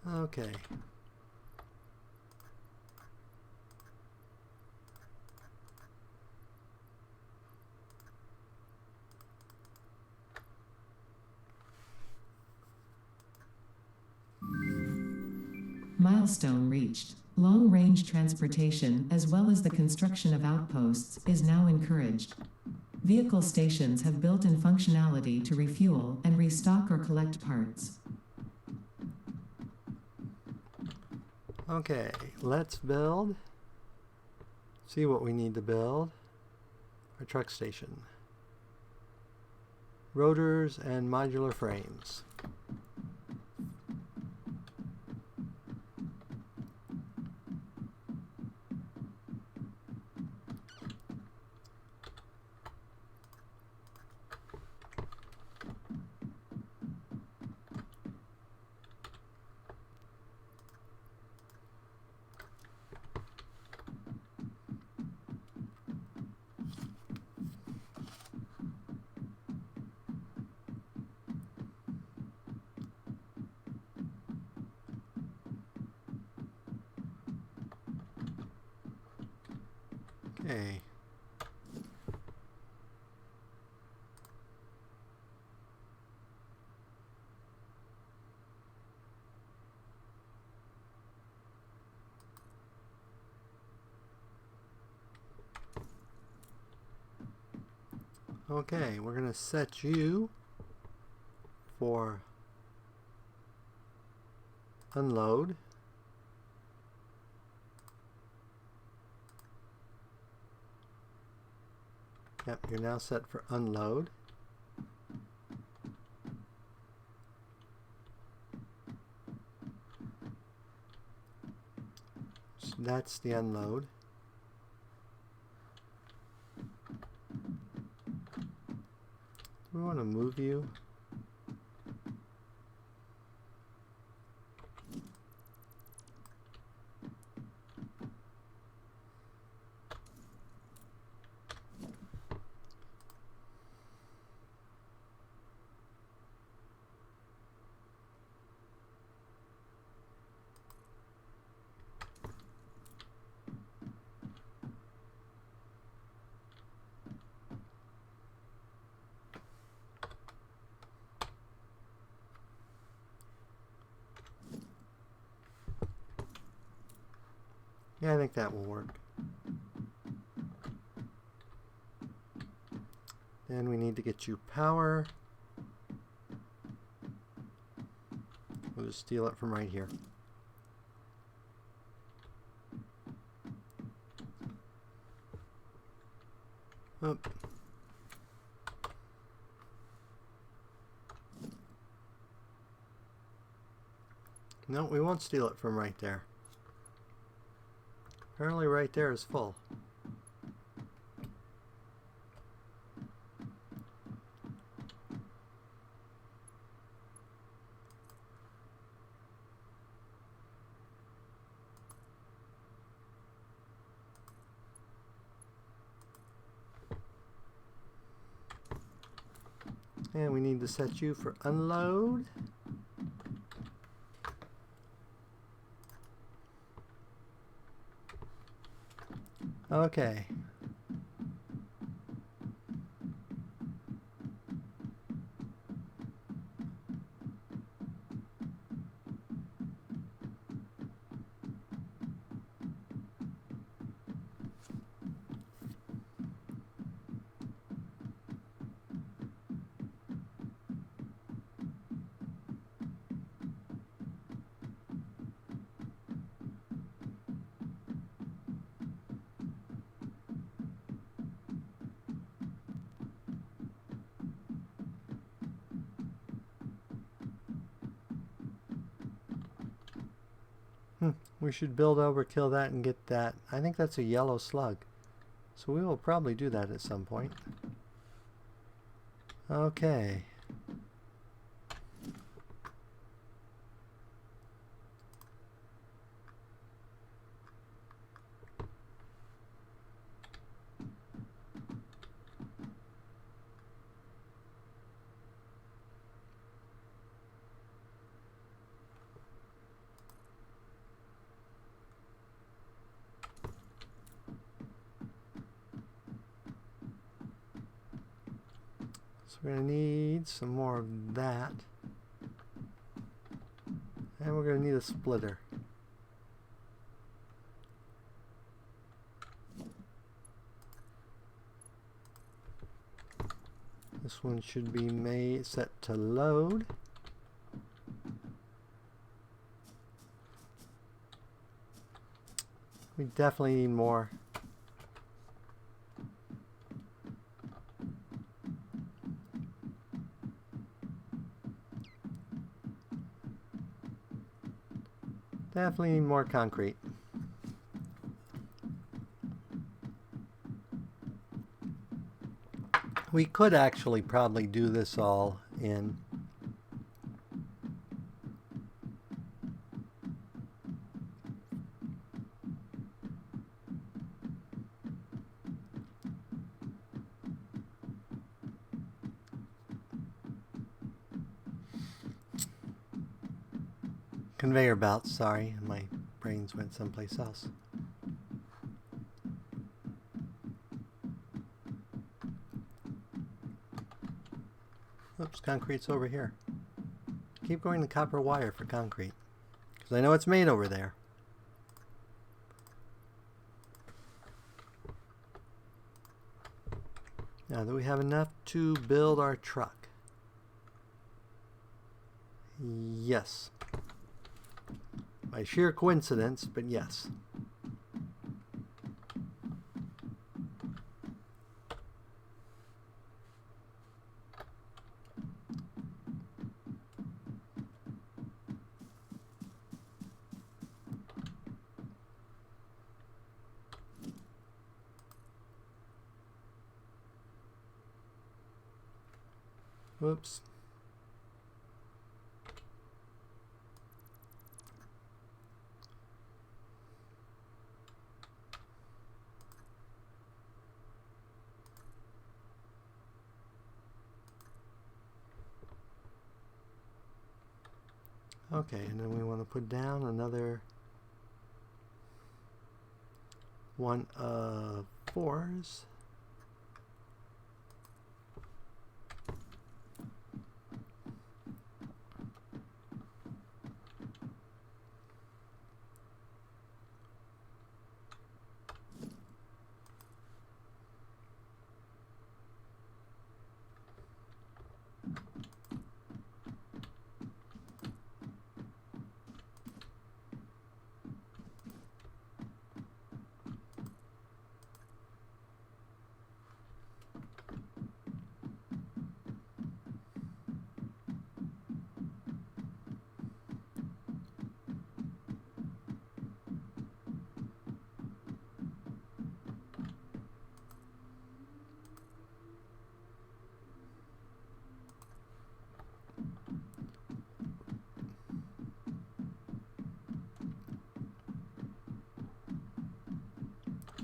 Okay. Milestone reached. Long-range transportation, as well as the construction of outposts, is now encouraged. Vehicle stations have built-in functionality to refuel and restock or collect parts. Okay, let's build. See what we need to build. Our truck station. Rotors and modular frames. Okay. Okay, we're going to set you for unload. Yep, you're now set for unload. So that's the unload. We want to move you. Yeah, I think that will work. Then we need to get you power. We'll just steal it from right here. Oh. No, we won't steal it from right there. Apparently right there is full. And we need to set you for unload. Okay. We should build overkill that and get that. I think that's a yellow slug. So we will probably do that at some point. Okay. So we're going to need some more of that. And we're going to need a splitter. This one should be set to load. We definitely need more. Definitely need more concrete. We could actually probably do this all in conveyor belts. Sorry, my brains went someplace else. Oops, concrete's over here. Keep going to copper wire for concrete, because I know it's made over there. Now, do we have enough to build our truck? Yes. By sheer coincidence, but yes. Whoops. Okay, and then we want to put down another one of 4s.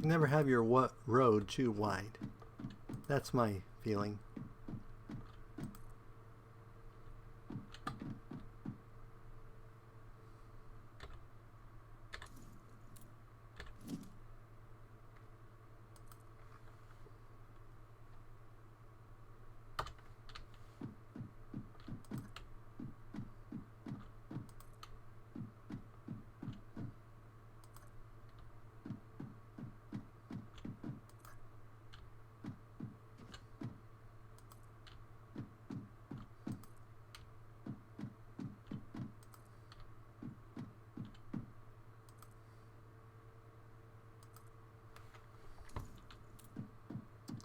You never have your road too wide. That's my feeling.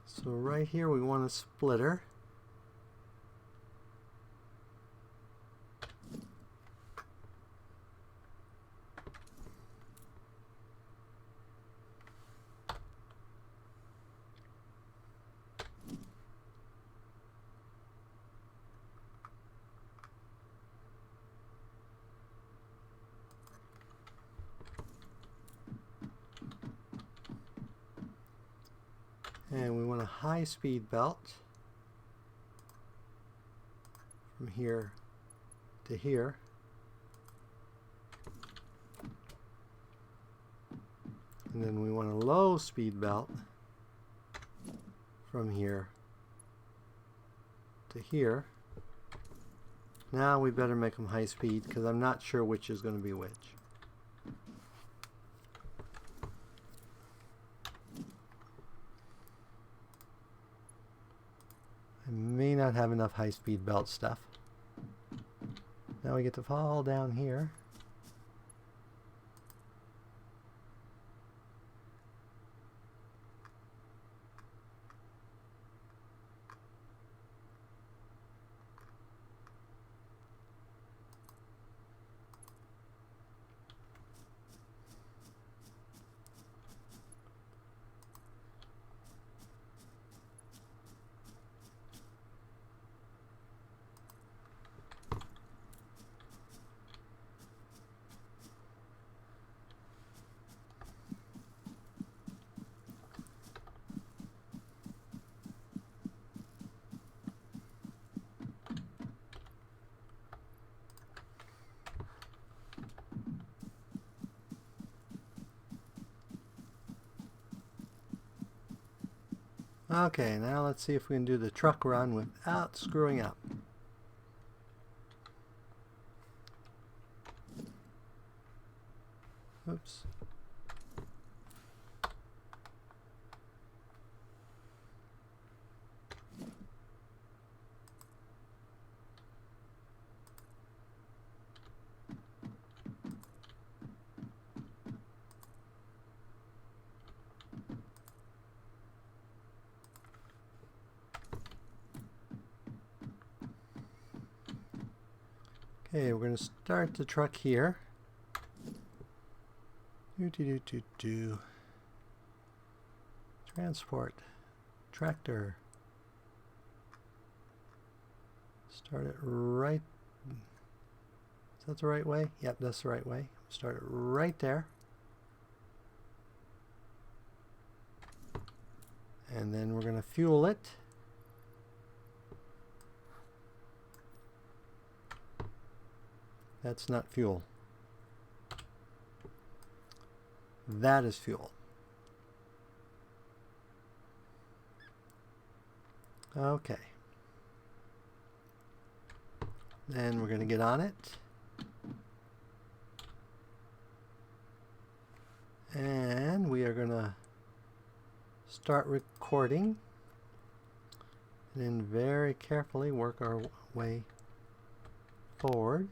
So right here we want a splitter. And we want a high-speed belt from here to here. And then we want a low-speed belt from here to here. Now we better make them high speed because I'm not sure which is going to be which. I may not have enough high-speed belt stuff. Now we get to fall down here. Okay, now let's see if we can do the truck run without screwing up. Oops. Okay, we're going to start the truck here. Transport. Tractor. Start it right. Is that the right way? Yep, that's the right way. Start it right there. And then we're going to fuel it. That's not fuel. That is fuel. Okay. Then we're going to get on it. And we are going to start recording. And then very carefully work our way forward.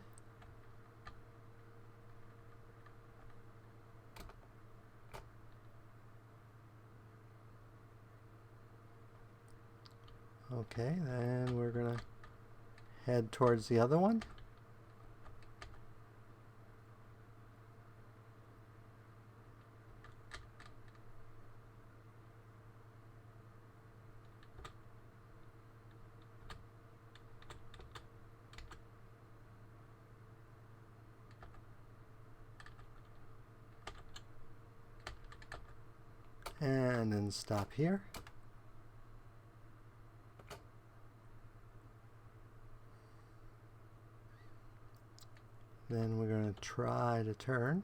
Okay, then we're going to head towards the other one. And then stop here. Then we're going to try to turn.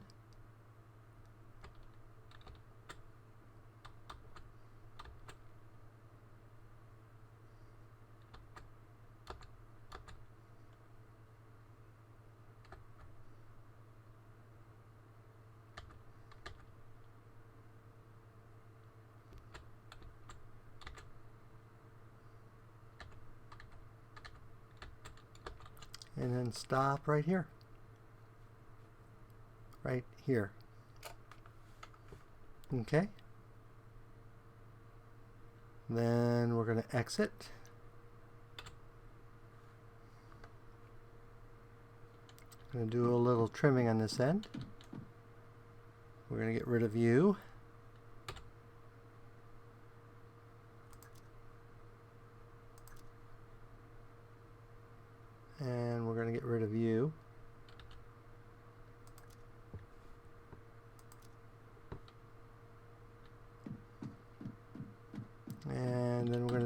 And then stop right here. Right here. Okay. Then we're going to exit. Going to do a little trimming on this end. We're going to get rid of you. And we're going to get rid of you.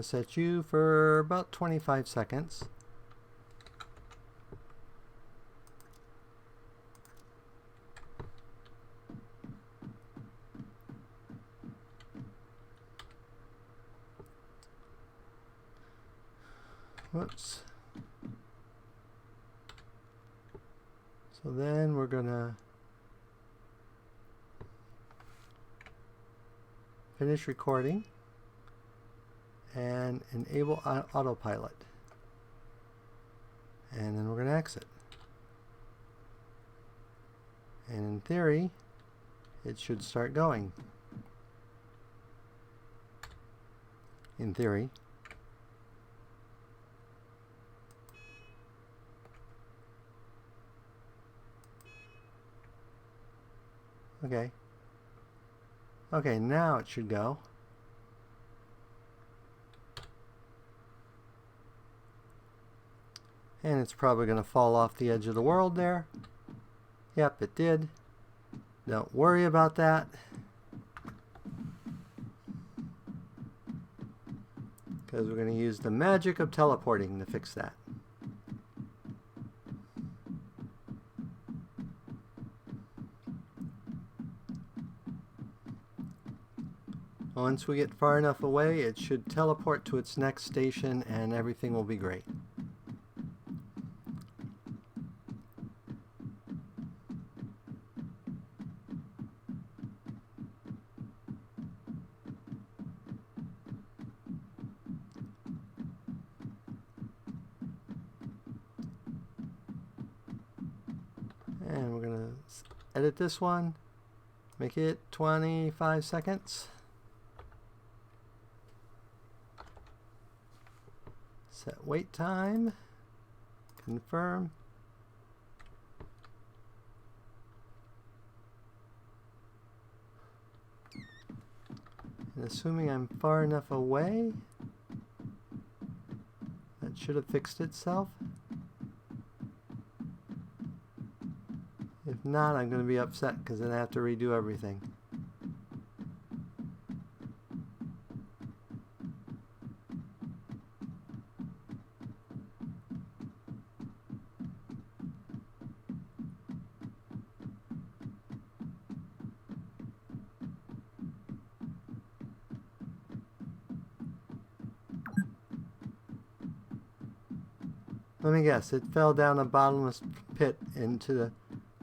set you for about 25 seconds. Whoops. So then we're gonna finish recording and enable autopilot. And then we're gonna exit. And in theory, it should start going. In theory. Okay. Okay, now it should go. And it's probably going to fall off the edge of the world there. Yep, it did. Don't worry about that. Because we're going to use the magic of teleporting to fix that. Once we get far enough away, it should teleport to its next station and everything will be great. And we're going to edit this one, make it 25 seconds. Set wait time, confirm. And assuming I'm far enough away, that should have fixed itself. If not, I'm going to be upset because then I have to redo everything. Let me guess, it fell down a bottomless pit into the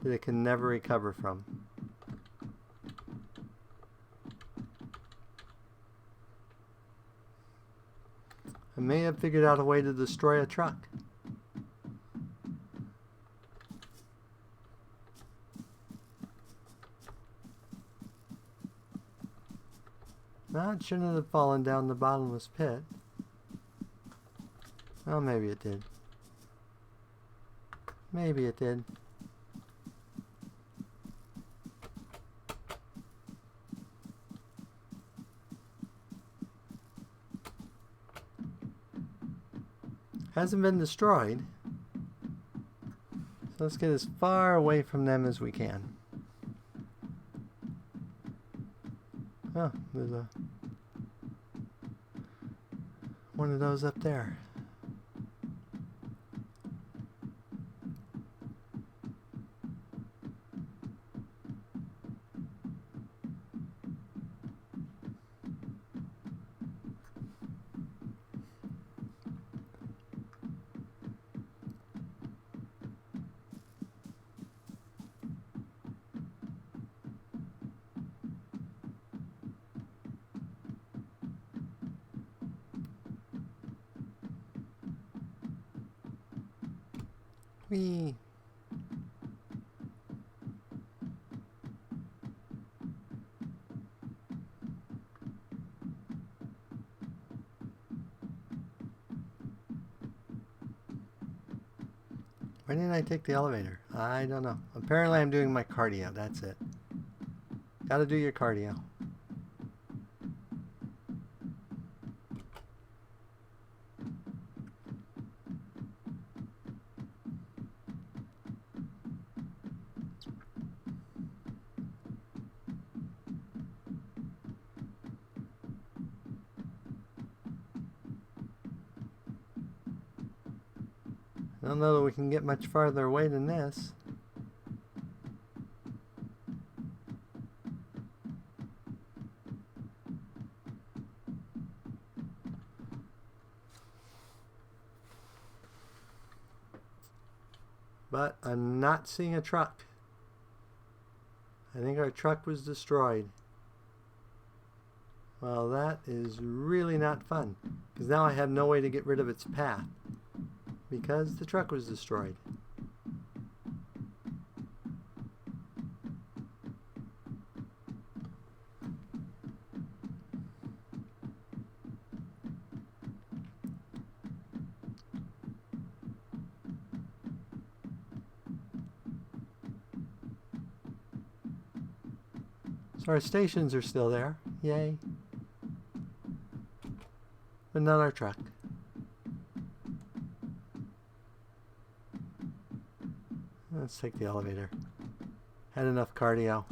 that it can never recover from. I may have figured out a way to destroy a truck. No, it shouldn't have fallen down the bottomless pit. Oh, maybe it did. Maybe it did. Hasn't been destroyed. So let's get as far away from them as we can. Oh, there's one of those up there. Whee! Why didn't I take the elevator? I don't know. Apparently I'm doing my cardio. That's it. Gotta do your cardio. I don't know that we can get much farther away than this. But I'm not seeing a truck. I think our truck was destroyed. Well, that is really not fun, because now I have no way to get rid of its path, because the truck was destroyed. So our stations are still there. Yay. But not our truck. Let's take the elevator. Had enough cardio.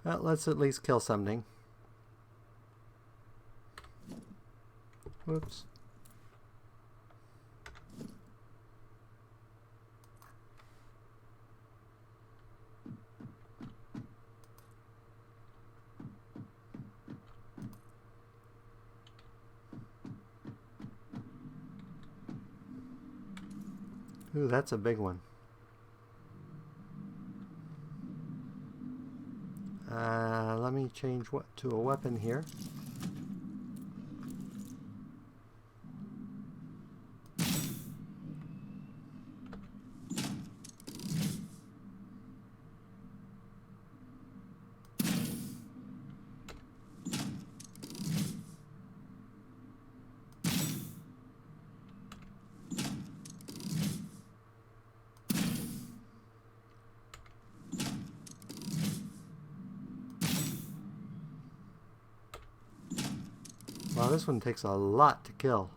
Well, let's at least kill something. Whoops. Ooh, that's a big one. Let me change to a weapon here. Wow, this one takes a lot to kill.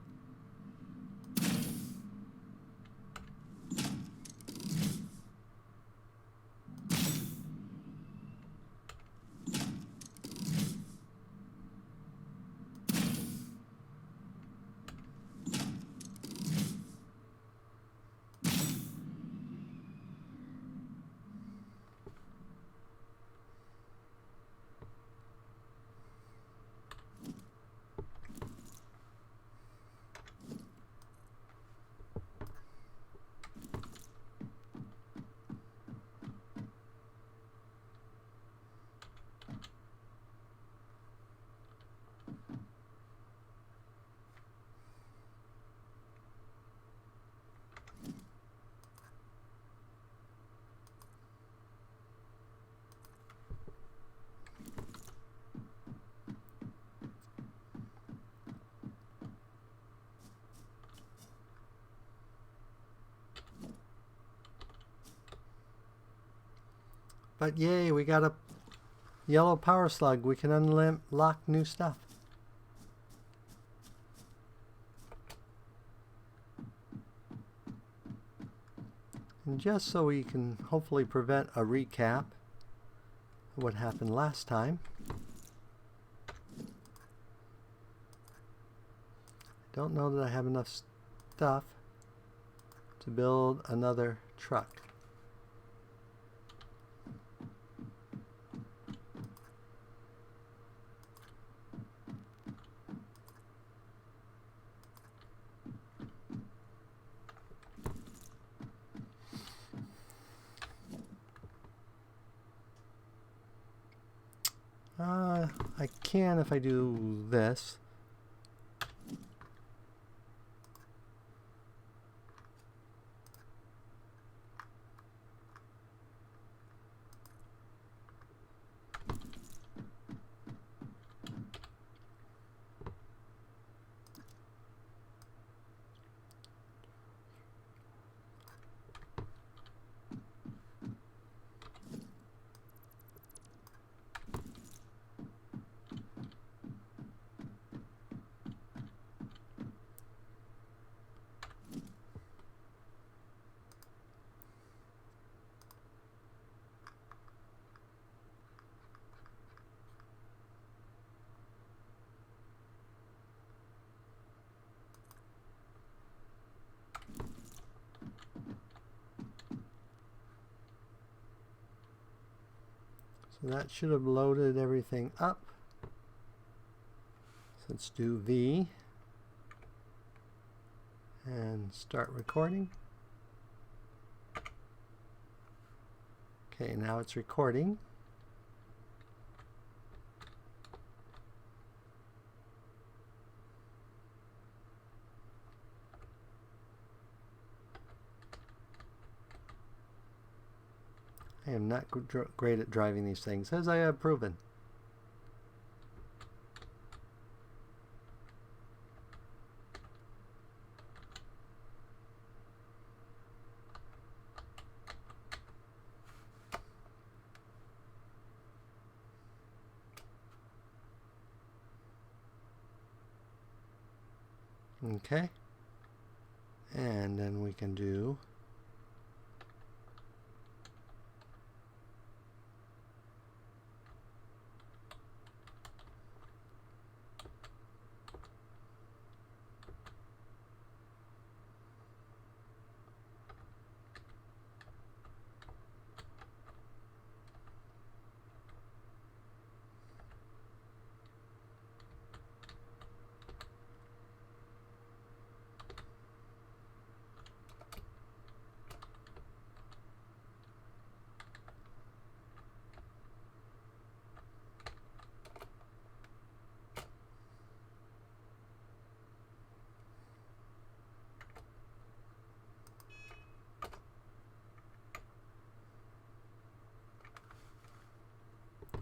But yay, we got a yellow power slug. We can unlock new stuff. And just so we can hopefully prevent a recap of what happened last time, I don't know that I have enough stuff to build another truck. I can if I do this. So that should have loaded everything up. So let's do V and start recording. Okay, now it's recording. I am not great at driving these things, as I have proven. Okay. And then we can do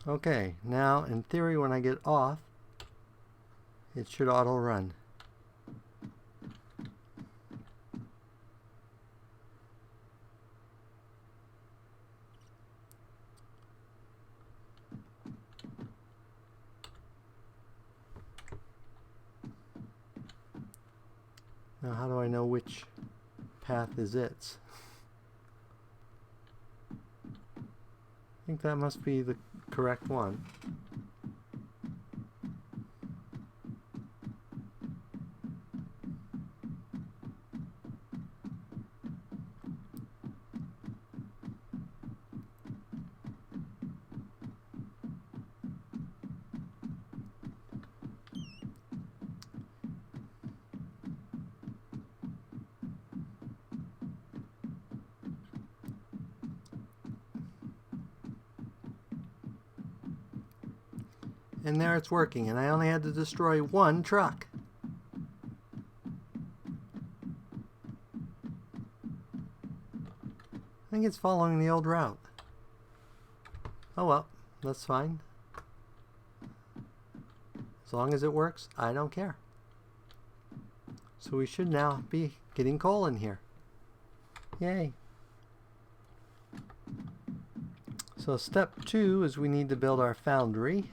okay, now in theory when I get off, it should auto run. Now how do I know which path is its? I think that must be the correct one. And there it's working, and I only had to destroy one truck. I think it's following the old route. Oh well, that's fine. As long as it works, I don't care. So we should now be getting coal in here. Yay. So step 2 is we need to build our foundry.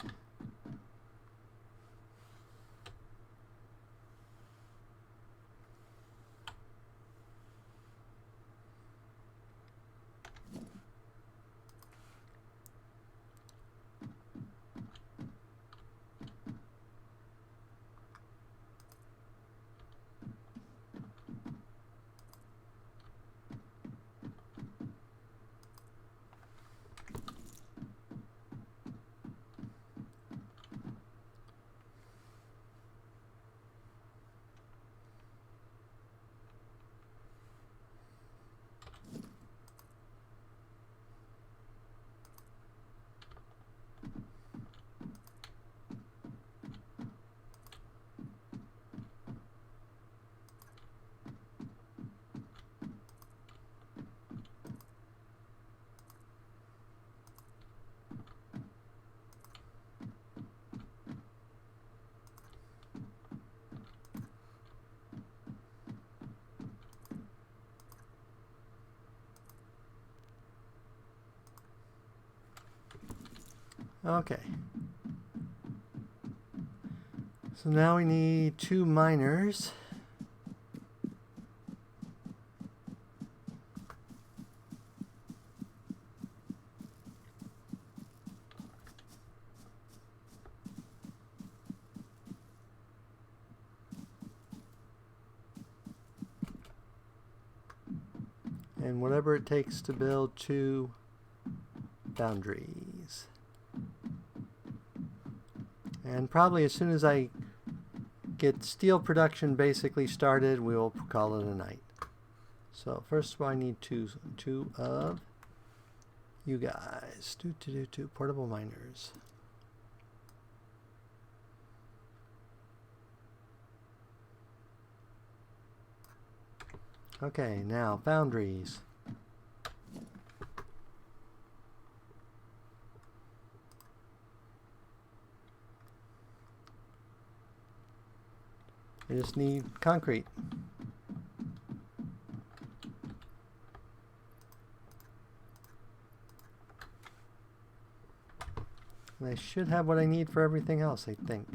Okay. So now we need 2 miners. And whatever it takes to build 2 foundries. And probably as soon as I get steel production basically started, we will call it a night. So first of all, I need two of you guys. Two portable miners. Okay, now foundries. I just need concrete. And I should have what I need for everything else, I think.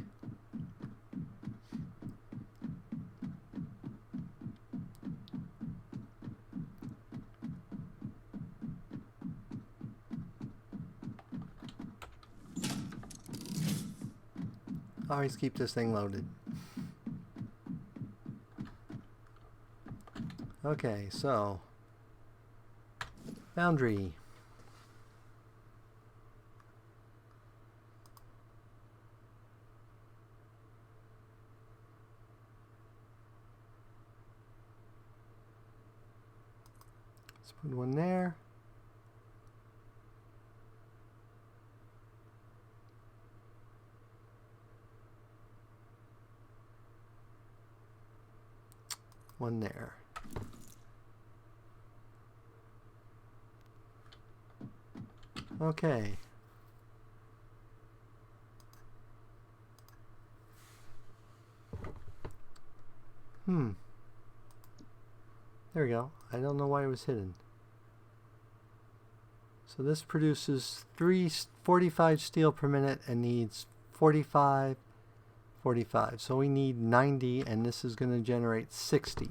Always keep this thing loaded. Okay, so foundry. Let's put one there. One there. Okay. There we go. I don't know why it was hidden. So this produces 45 steel per minute and needs 45, 45. So we need 90, and this is going to generate 60.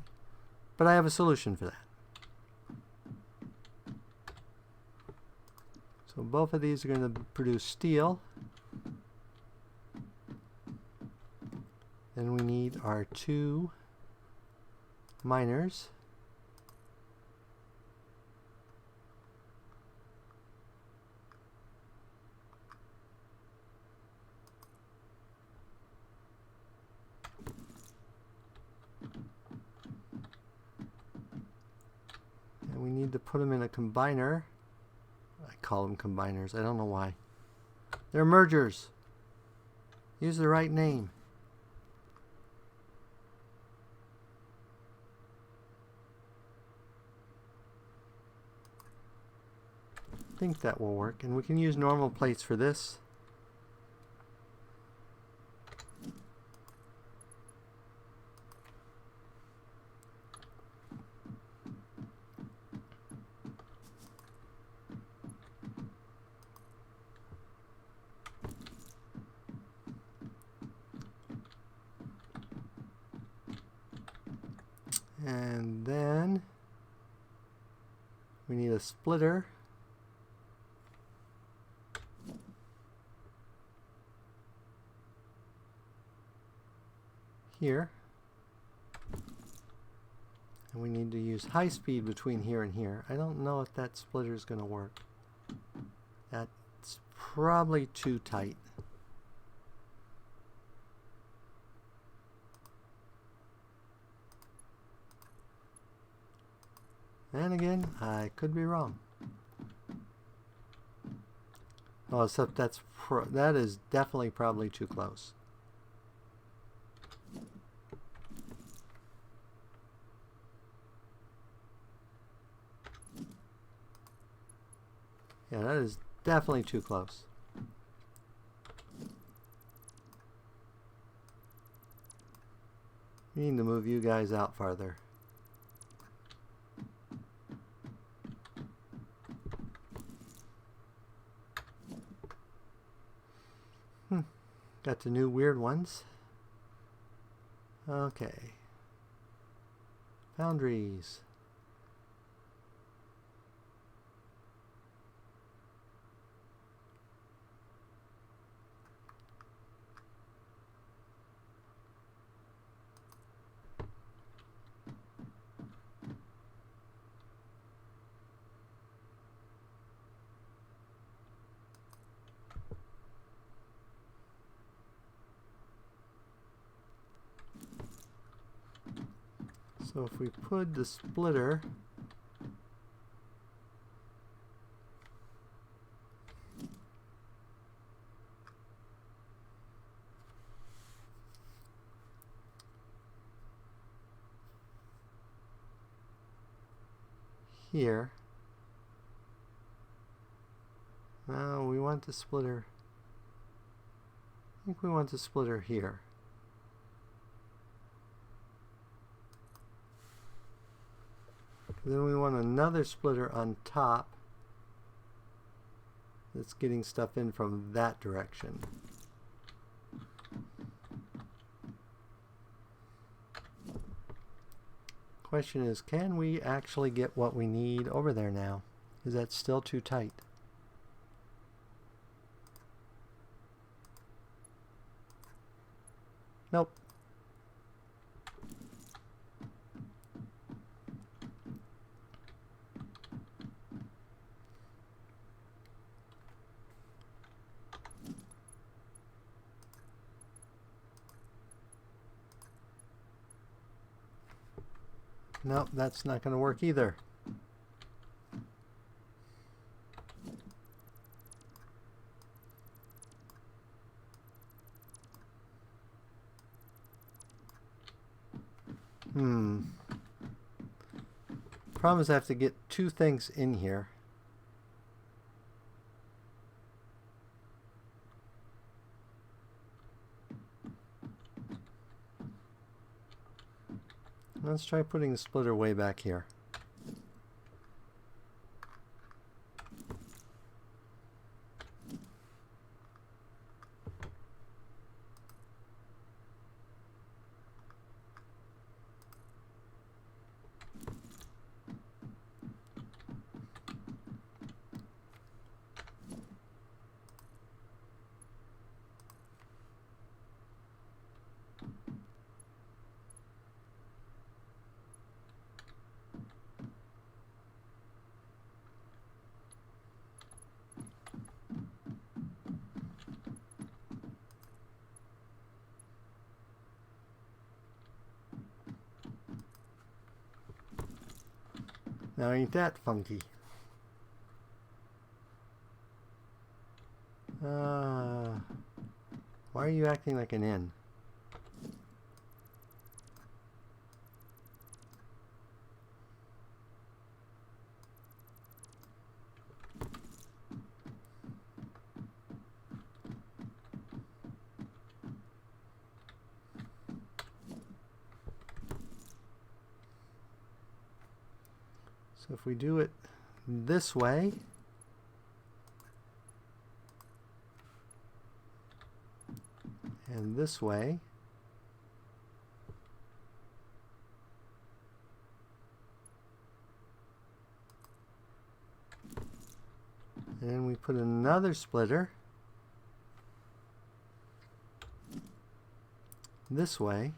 But I have a solution for that. So both of these are going to produce steel. Then we need our 2 miners. And we need to put them in a combiner. I call them combiners. I don't know why. They're mergers. Use the right name. I think that will work. And we can use normal plates for this. And then we need a splitter. Here. And we need to use high speed between here and here. I don't know if that splitter is going to work. That's probably too tight. And again, I could be wrong. Oh, except that is definitely probably too close. Yeah, that is definitely too close. We need to move you guys out farther. Got the new weird ones. Okay. Boundaries. So if we put the splitter here, no, we want the splitter, I think we want the splitter here. Then we want another splitter on top that's getting stuff in from that direction. Question is, can we actually get what we need over there now? Is that still too tight? Nope. Nope, that's not going to work either. Problem is I have to get two things in here. Let's try putting the splitter way back here. Now ain't that funky? Why are you acting like an N? So if we do it this way, and this way, and we put another splitter this way,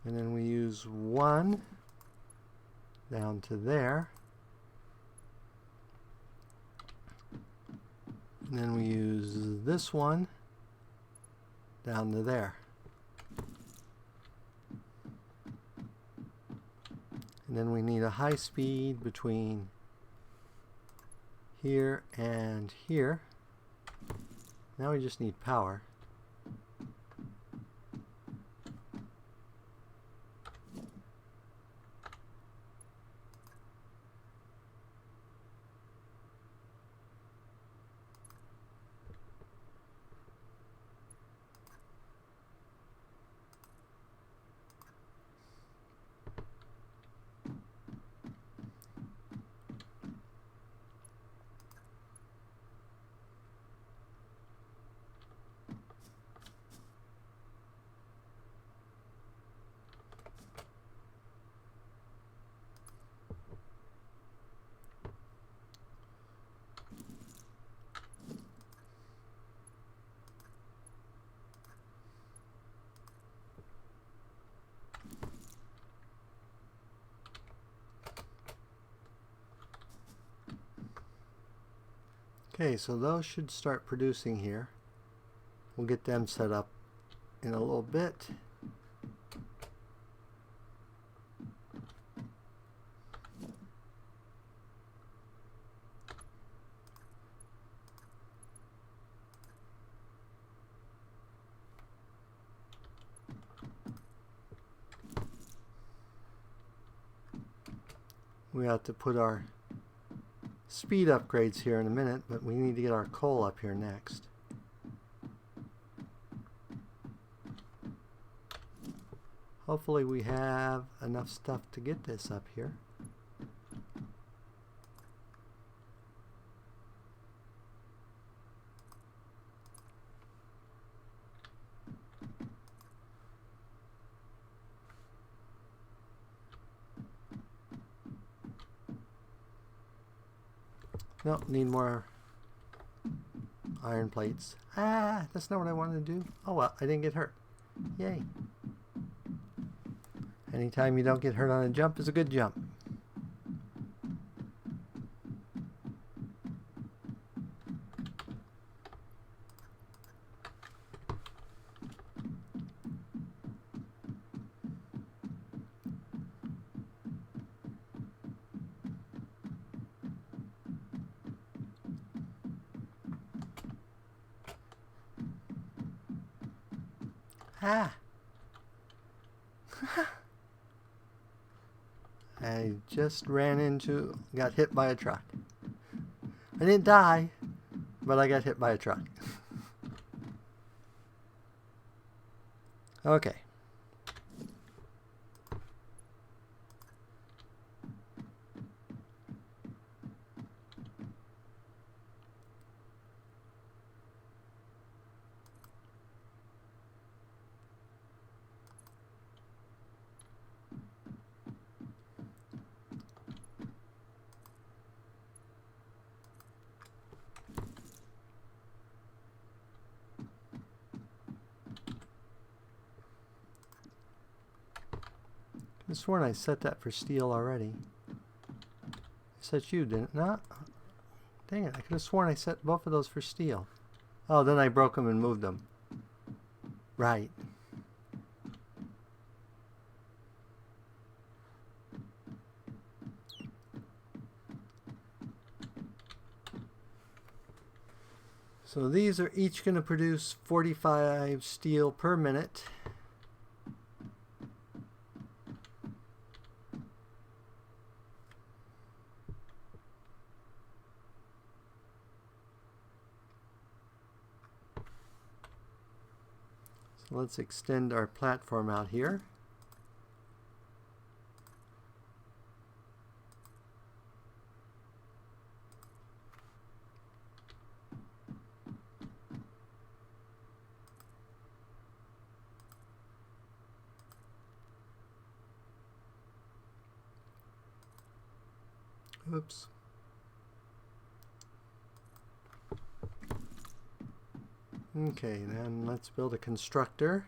and then we use one down to there, and then we use this one down to there. And then we need a high speed between here and here. Now we just need power. Okay, so those should start producing here. We'll get them set up in a little bit. We have to put our speed upgrades here in a minute, but we need to get our coal up here next. Hopefully we have enough stuff to get this up here. Nope, need more iron plates. Ah, that's not what I wanted to do. Oh well, I didn't get hurt. Yay. Anytime you don't get hurt on a jump is a good jump. Ah! I just got hit by a truck. I didn't die, but I got hit by a truck. Okay. I sworn I set that for steel already. I set you, didn't not? Dang it, I could have sworn I set both of those for steel. Oh, then I broke them and moved them. Right. So these are each going to produce 45 steel per minute. So let's extend our platform out here. Oops. Okay, then let's build a constructor.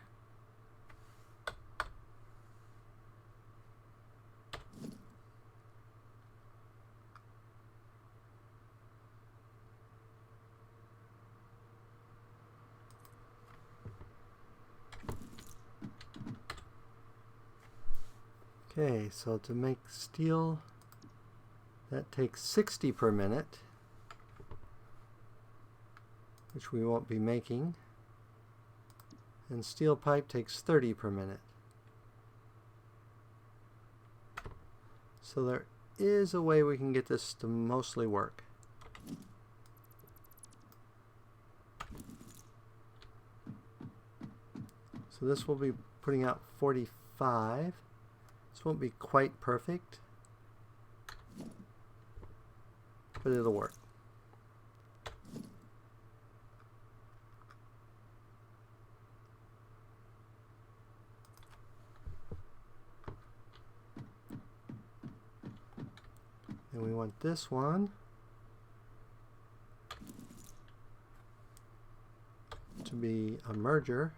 Okay, so to make steel, that takes 60 per minute, which we won't be making. And steel pipe takes 30 per minute. So there is a way we can get this to mostly work. So this will be putting out 45. This won't be quite perfect, but it'll work. And we want this one to be a merger.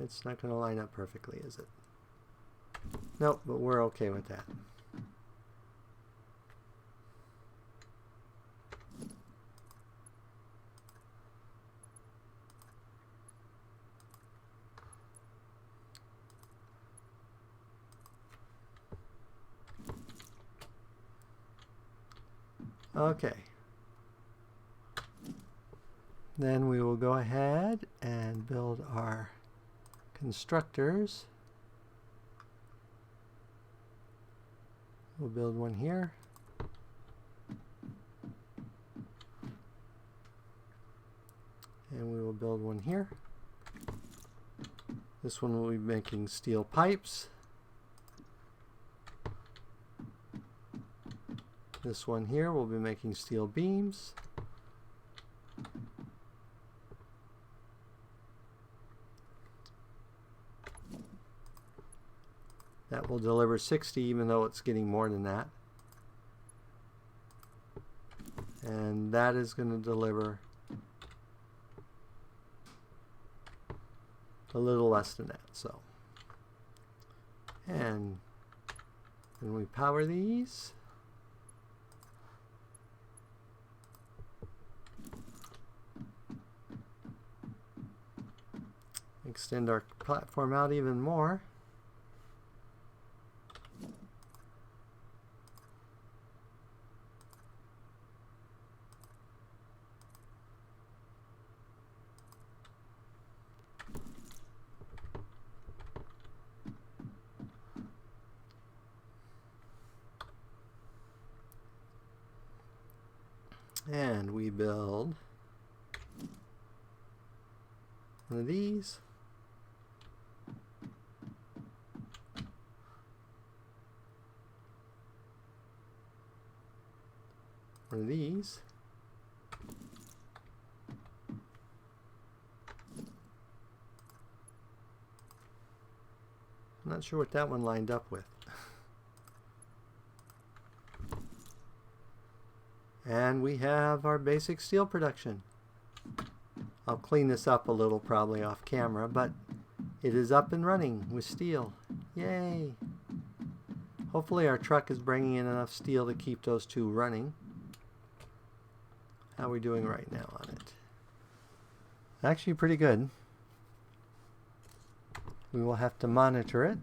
It's not going to line up perfectly, is it? Nope, but we're okay with that. Okay. Then we will go ahead and build our constructors. We'll build one here. And we will build one here. This one will be making steel pipes. This one here will be making steel beams. That will deliver 60, even though it's getting more than that. And that is going to deliver a little less than that. So, and then we power these. Extend our platform out even more. And we build one of these. One of these. I'm not sure what that one lined up with. And we have our basic steel production. I'll clean this up a little probably off camera, but it is up and running with steel. Yay! Hopefully our truck is bringing in enough steel to keep those two running. How are we doing right now on it? Actually pretty good. We will have to monitor it.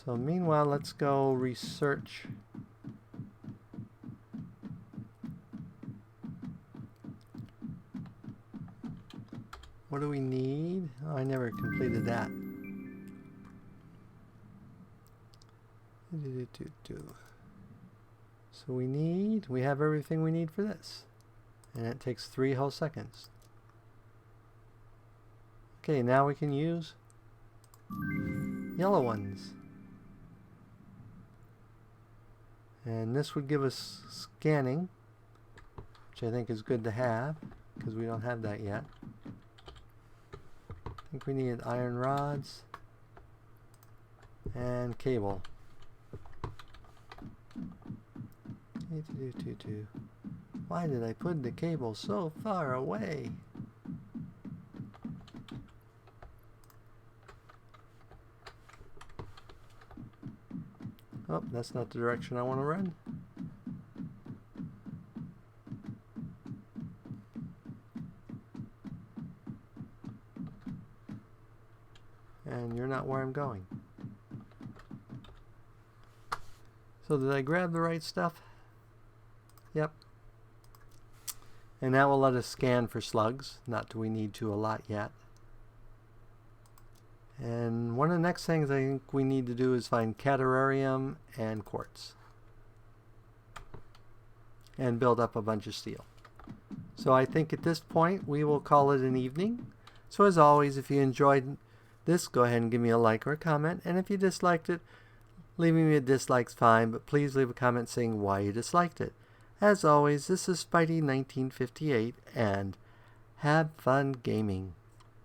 So meanwhile, let's go research what do we need? Oh, I never completed that. So we have everything we need for this. And it takes 3 whole seconds. Okay, now we can use yellow ones. And this would give us scanning, which I think is good to have, because we don't have that yet. I think we need iron rods and cable. Why did I put the cable so far away? Oh, that's not the direction I want to run. And you're not where I'm going. So did I grab the right stuff? Yep. And that will let us scan for slugs. Not do we need to a lot yet. And one of the next things I think we need to do is find caterarium and quartz. And build up a bunch of steel. So I think at this point we will call it an evening. So as always, if you enjoyed this, go ahead and give me a like or a comment. And if you disliked it, leaving me a dislike's fine, but please leave a comment saying why you disliked it. As always, this is Spidey 1958, and have fun gaming.